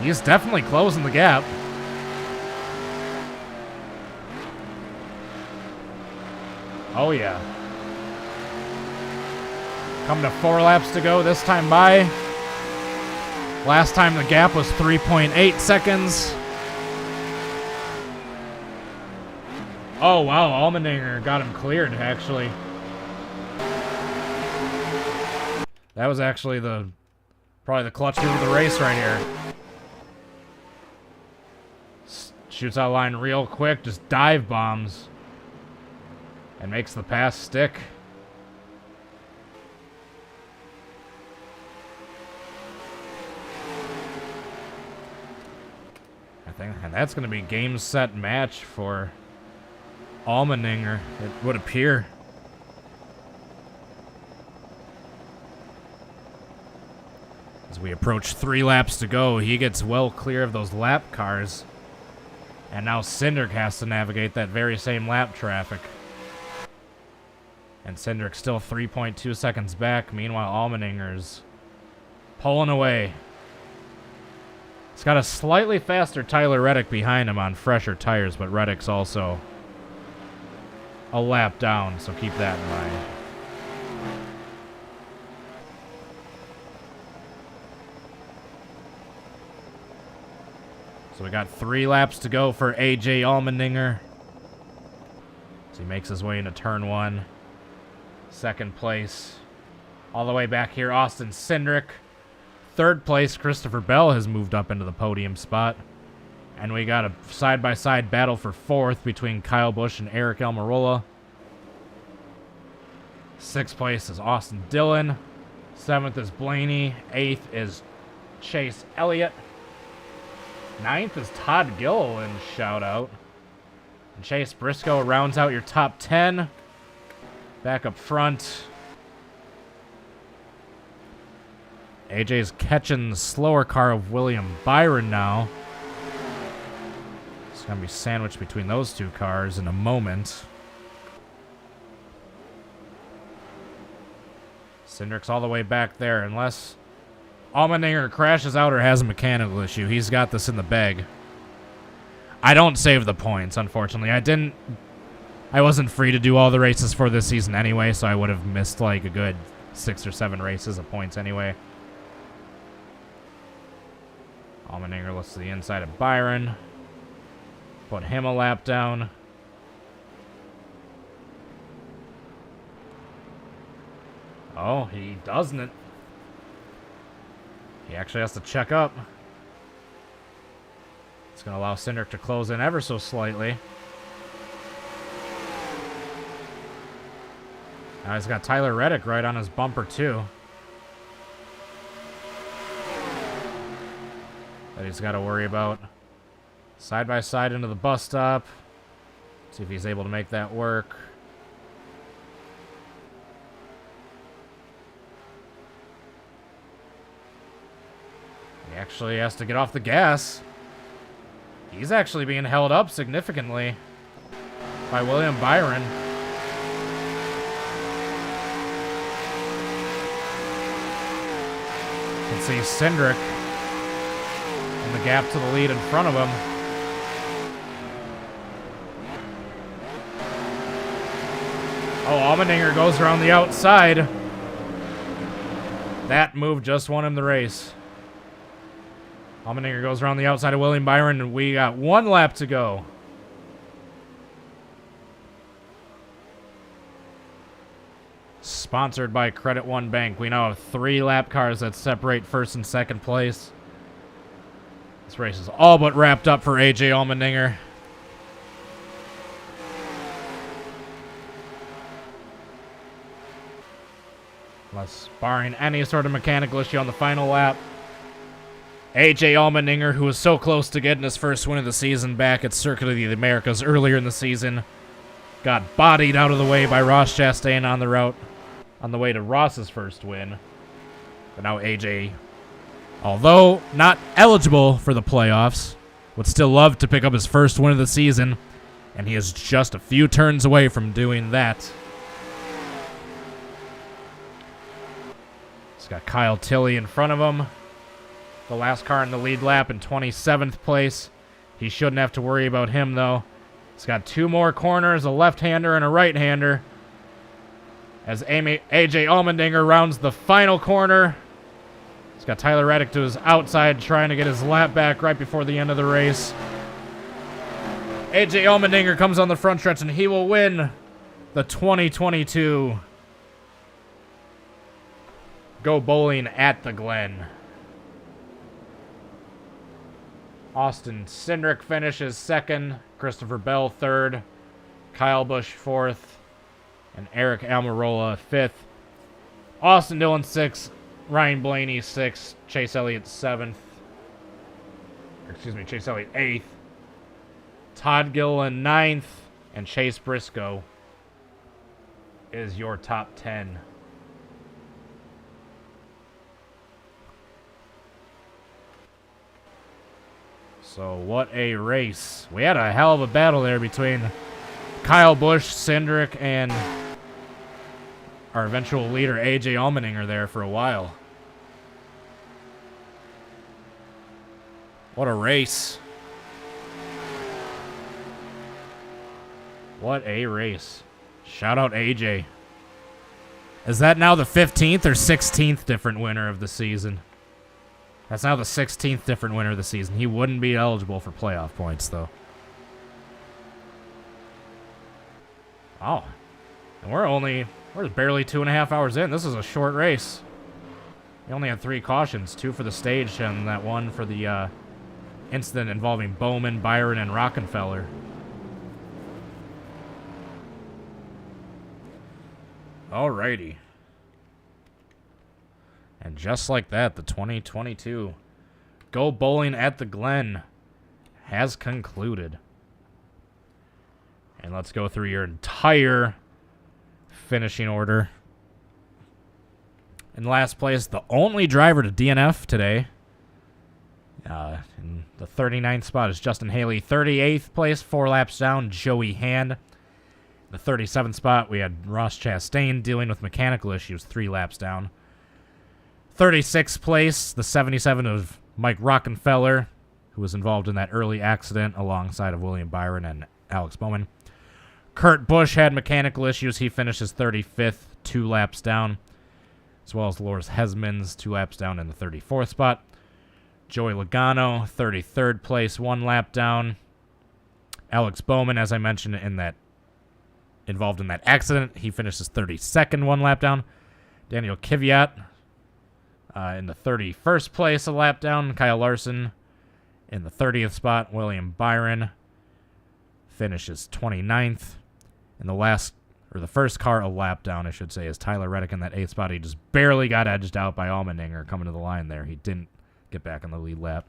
He's definitely closing the gap. Oh, yeah. Come to 4 laps to go this time by. Last time the gap was 3.8 seconds. Oh, wow. Allmendinger got him cleared, actually. That was actually probably the clutch move of the race right here. Shoots out line real quick, just dive bombs. And makes the pass stick. And that's going to be game, set, match for Allmendinger, it would appear. As we approach 3 laps to go, he gets well clear of those lap cars. And now Cindric has to navigate that very same lap traffic. And Cindric still 3.2 seconds back. Meanwhile, Allmendinger's pulling away. He's got a slightly faster Tyler Reddick behind him on fresher tires, but Reddick's also a lap down, so keep that in mind. So we got 3 laps to go for AJ Allmendinger. So he makes his way into turn 1. Second place. All the way back here, Austin Cindric. Third place, Christopher Bell has moved up into the podium spot. And we got a side-by-side battle for 4th between Kyle Busch and Eric Almirola. 6th place is Austin Dillon. 7th is Blaney. 8th is Chase Elliott. 9th is Todd Gilliland, shout out. And Chase Briscoe rounds out your top 10. Back up front. AJ's catching the slower car of William Byron now. It's going to be sandwiched between those 2 cars in a moment. Cindric's all the way back there. Unless Allmendinger crashes out or has a mechanical issue, he's got this in the bag. I don't save the points, unfortunately. I wasn't free to do all the races for this season anyway, so I would have missed like a good 6 or 7 races of points anyway. Allmendinger looks to the inside of Byron. Put him a lap down. Oh, he doesn't. He actually has to check up. It's going to allow Cindric to close in ever so slightly. Now he's got Tyler Reddick right on his bumper, too. That he's got to worry about. Side by side into the bus stop. See if he's able to make that work. He actually has to get off the gas. He's actually being held up significantly by William Byron. You can see Cindric in the gap to the lead in front of him. Oh, Allmendinger goes around the outside. That move just won him the race. Allmendinger goes around the outside of William Byron, and we got 1 lap to go. Sponsored by Credit One Bank. We now have 3 lap cars that separate first and second place. This race is all but wrapped up for AJ Allmendinger. Unless barring any sort of mechanical issue on the final lap. AJ Allmendinger, who was so close to getting his first win of the season back at Circuit of the Americas earlier in the season, got bodied out of the way by Ross Chastain on the way to Ross's first win. But now AJ, although not eligible for the playoffs, would still love to pick up his first win of the season, and he is just a few turns away from doing that. He's got Kyle Tilley in front of him. The last car in the lead lap in 27th place. He shouldn't have to worry about him, though. He's got two more corners, a left-hander and a right-hander. As AJ Allmendinger rounds the final corner. He's got Tyler Reddick to his outside, trying to get his lap back right before the end of the race. AJ Allmendinger comes on the front stretch, and he will win the 2022 Go Bowling at the Glen. Austin Cindric finishes second, Christopher Bell third, Kyle Busch fourth, and Eric Almirola fifth. Austin Dillon sixth, Ryan Blaney sixth, Chase Elliott seventh. Chase Elliott eighth. Todd Gilliland ninth, and Chase Briscoe is your top 10. So what a race. We had a hell of a battle there between Kyle Busch, Cindric, and our eventual leader, AJ Allmendinger, there for a while. What a race. What a race. Shout out AJ. Is that now the 15th or 16th different winner of the season? That's now the 16th different winner of the season. He wouldn't be eligible for playoff points, though. Oh. And we're barely 2.5 hours in. This is a short race. We only had 3 cautions, 2 for the stage and that one for the incident involving Bowman, Byron, and Rockenfeller. Alrighty. And just like that, the 2022 Go Bowling at the Glen has concluded. And let's go through your entire finishing order. In last place, the only driver to DNF today. In the 39th spot is Justin Haley. 38th place, 4 laps down, Joey Hand. The 37th spot, we had Ross Chastain dealing with mechanical issues, 3 laps down. 36th place, the 77 of Mike Rockenfeller, who was involved in that early accident alongside of William Byron and Alex Bowman. Kurt Busch had mechanical issues. He finishes 35th, 2 laps down, as well as Loris Hesmans, 2 laps down in the 34th spot. Joey Logano, 33rd place, 1 lap down. Alex Bowman, as I mentioned, involved in that accident, he finishes 32nd, 1 lap down. Daniel Kvyat in the 31st place, a lap down. Kyle Larson in the 30th spot. William Byron finishes 29th. And the first car a lap down, I should say, is Tyler Reddick in that 8th spot. He just barely got edged out by Allmendinger coming to the line there. He didn't get back on the lead lap.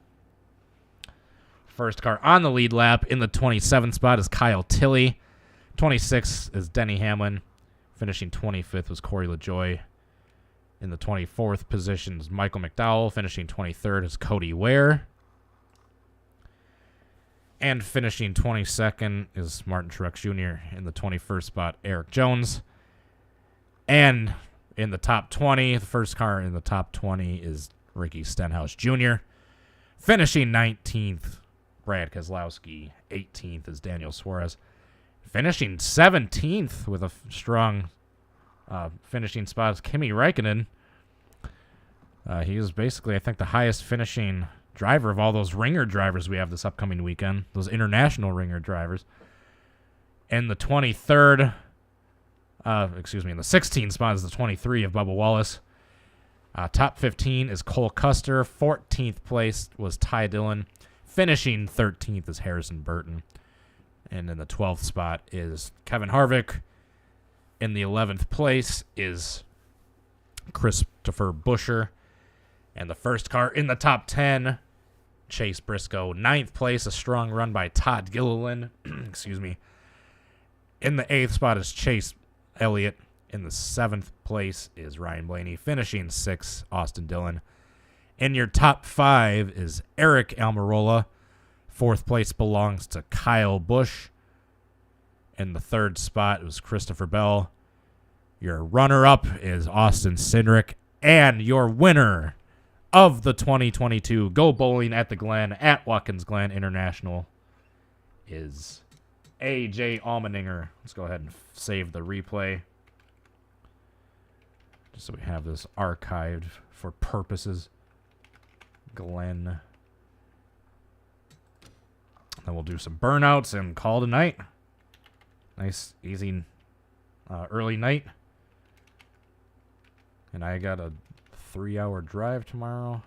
First car on the lead lap in the 27th spot is Kyle Tilley. 26th is Denny Hamlin. Finishing 25th was Corey LaJoie. In the 24th position is Michael McDowell. Finishing 23rd is Cody Ware. And finishing 22nd is Martin Truex Jr. In the 21st spot, Eric Jones. And in the top 20, the first car in the top 20 is Ricky Stenhouse Jr. Finishing 19th, Brad Keselowski. 18th is Daniel Suarez. Finishing 17th with a strong finishing spot is Kimi Räikkönen. He is basically, I think, the highest finishing driver of all those ringer drivers we have this upcoming weekend, those international ringer drivers. And the 23rd, in the 16th spot is the 23 of Bubba Wallace. Top 15 is Cole Custer. 14th place was Ty Dillon. Finishing 13th is Harrison Burton. And in the 12th spot is Kevin Harvick. In the 11th place is Christopher Buescher. And the first car in the top 10 Chase Briscoe. 9th place, a strong run by Todd Gilliland. Excuse me. In the 8th spot is Chase Elliott. In the 7th place is Ryan Blaney. Finishing 6th, Austin Dillon. In your top 5 is Eric Almirola. 4th place belongs to Kyle Busch. In the 3rd spot was Christopher Bell. Your runner-up is Austin Cindric. And your winner of the 2022 Go Bowling at the Glen at Watkins Glen International is AJ Allmendinger. Let's go ahead and save the replay, just so we have this archived for purposes. Glen. Then we'll do some burnouts and call tonight. Nice, easy, early night. And I got a 3-hour drive tomorrow,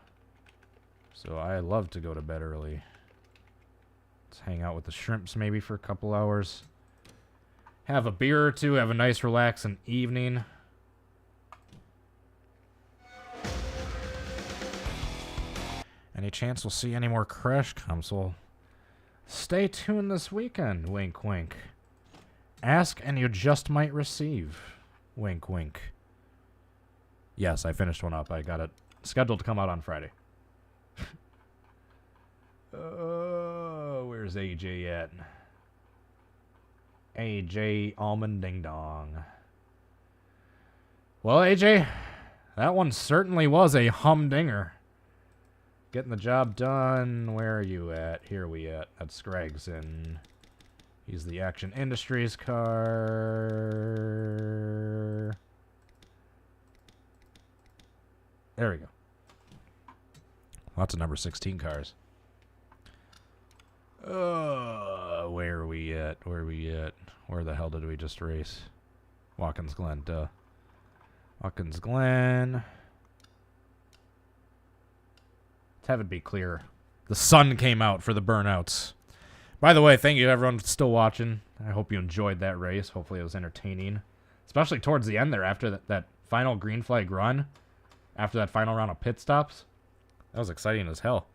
so I love to go to bed early. Let's hang out with the shrimps maybe for a couple hours. Have a beer or two, have a nice relaxing evening. Any chance we'll see any more Crash Console? Stay tuned this weekend, wink wink. Ask and you just might receive, wink wink. Yes, I finished one up. I got it scheduled to come out on Friday. Where's AJ at? AJ Almond Ding Dong. Well, AJ, that one certainly was a humdinger. Getting the job done. Where are you at? Here we at. That's Gregson. He's the Action Industries car. There we go. Lots of number 16 cars. Where are we at? Where are we at? Where the hell did we just race? Watkins Glen, duh. Watkins Glen. Let's have it be clear. The sun came out for the burnouts. By the way, thank you to everyone still watching. I hope you enjoyed that race. Hopefully it was entertaining. Especially towards the end there, after that final green flag run. After that final round of pit stops. That was exciting as hell.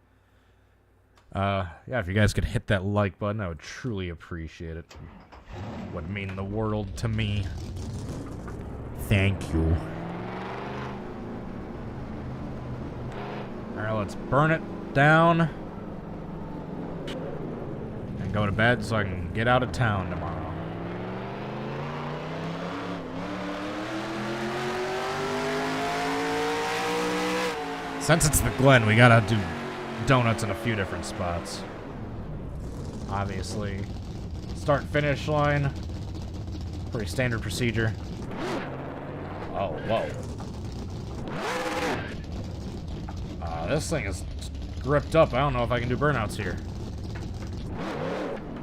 Yeah, if you guys could hit that like button, I would truly appreciate it. Would mean the world to me. Thank you. Alright, let's burn it down. And go to bed so I can get out of town tomorrow. Since it's the Glen, we gotta do donuts in a few different spots. Obviously. Start and finish line. Pretty standard procedure. Oh, whoa. This thing is gripped up. I don't know if I can do burnouts here.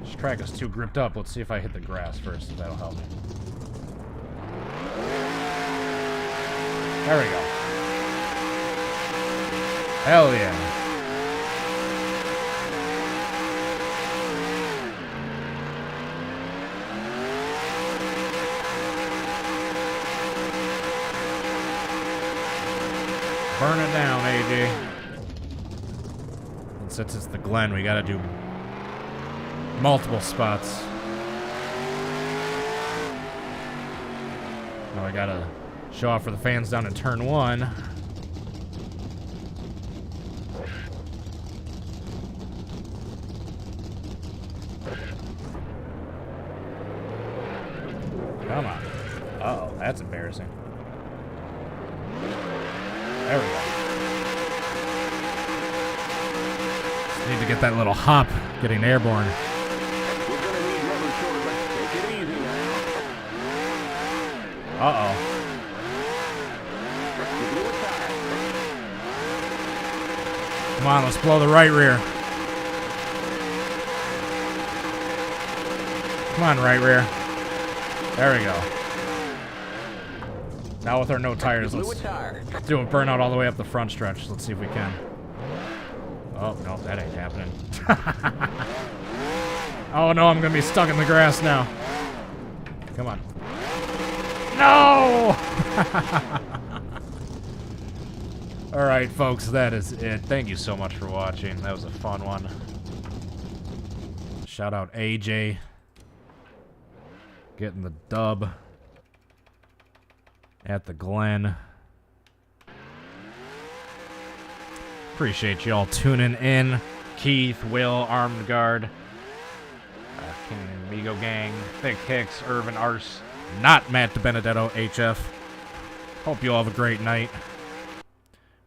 This track is too gripped up. Let's see if I hit the grass first, if that'll help me. There we go. Hell yeah. Burn it down, AJ. And since it's the Glen, we gotta do multiple spots. Now I gotta show off for the fans down in turn 1. Come on. Uh-oh, that's embarrassing. There we go. Just need to get that little hop, getting airborne. We're gonna need rubber shortly. Take it easy now. Uh-oh. You blew a tire. Come on, let's blow the right rear. Come on, right rear. There we go. Now with our no tires, let's do a burnout all the way up the front stretch. Let's see if we can. Oh, no, that ain't happening. Oh, no, I'm going to be stuck in the grass now. Come on. No! Alright, folks, that is it. Thank you so much for watching. That was a fun one. Shout out AJ. Getting the dub. At the Glen. Appreciate y'all tuning in. Keith, Will, Armed Guard, King Migo Gang, Thick Hicks, Irvin Arse, not Matt DiBenedetto, HF. Hope you all have a great night.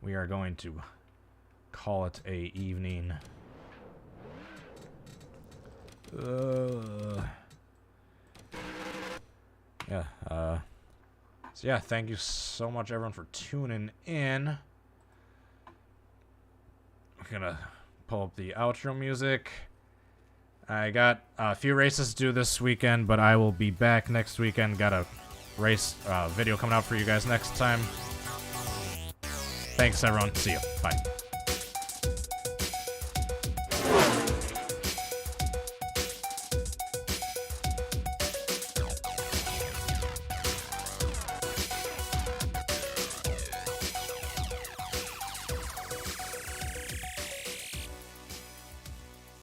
We are going to call it a evening. So yeah, thank you so much everyone for tuning in. I'm gonna pull up the outro music. I got a few races to do this weekend, but I will be back next weekend. Got a race video coming out for you guys next time. Thanks everyone. See you. Bye.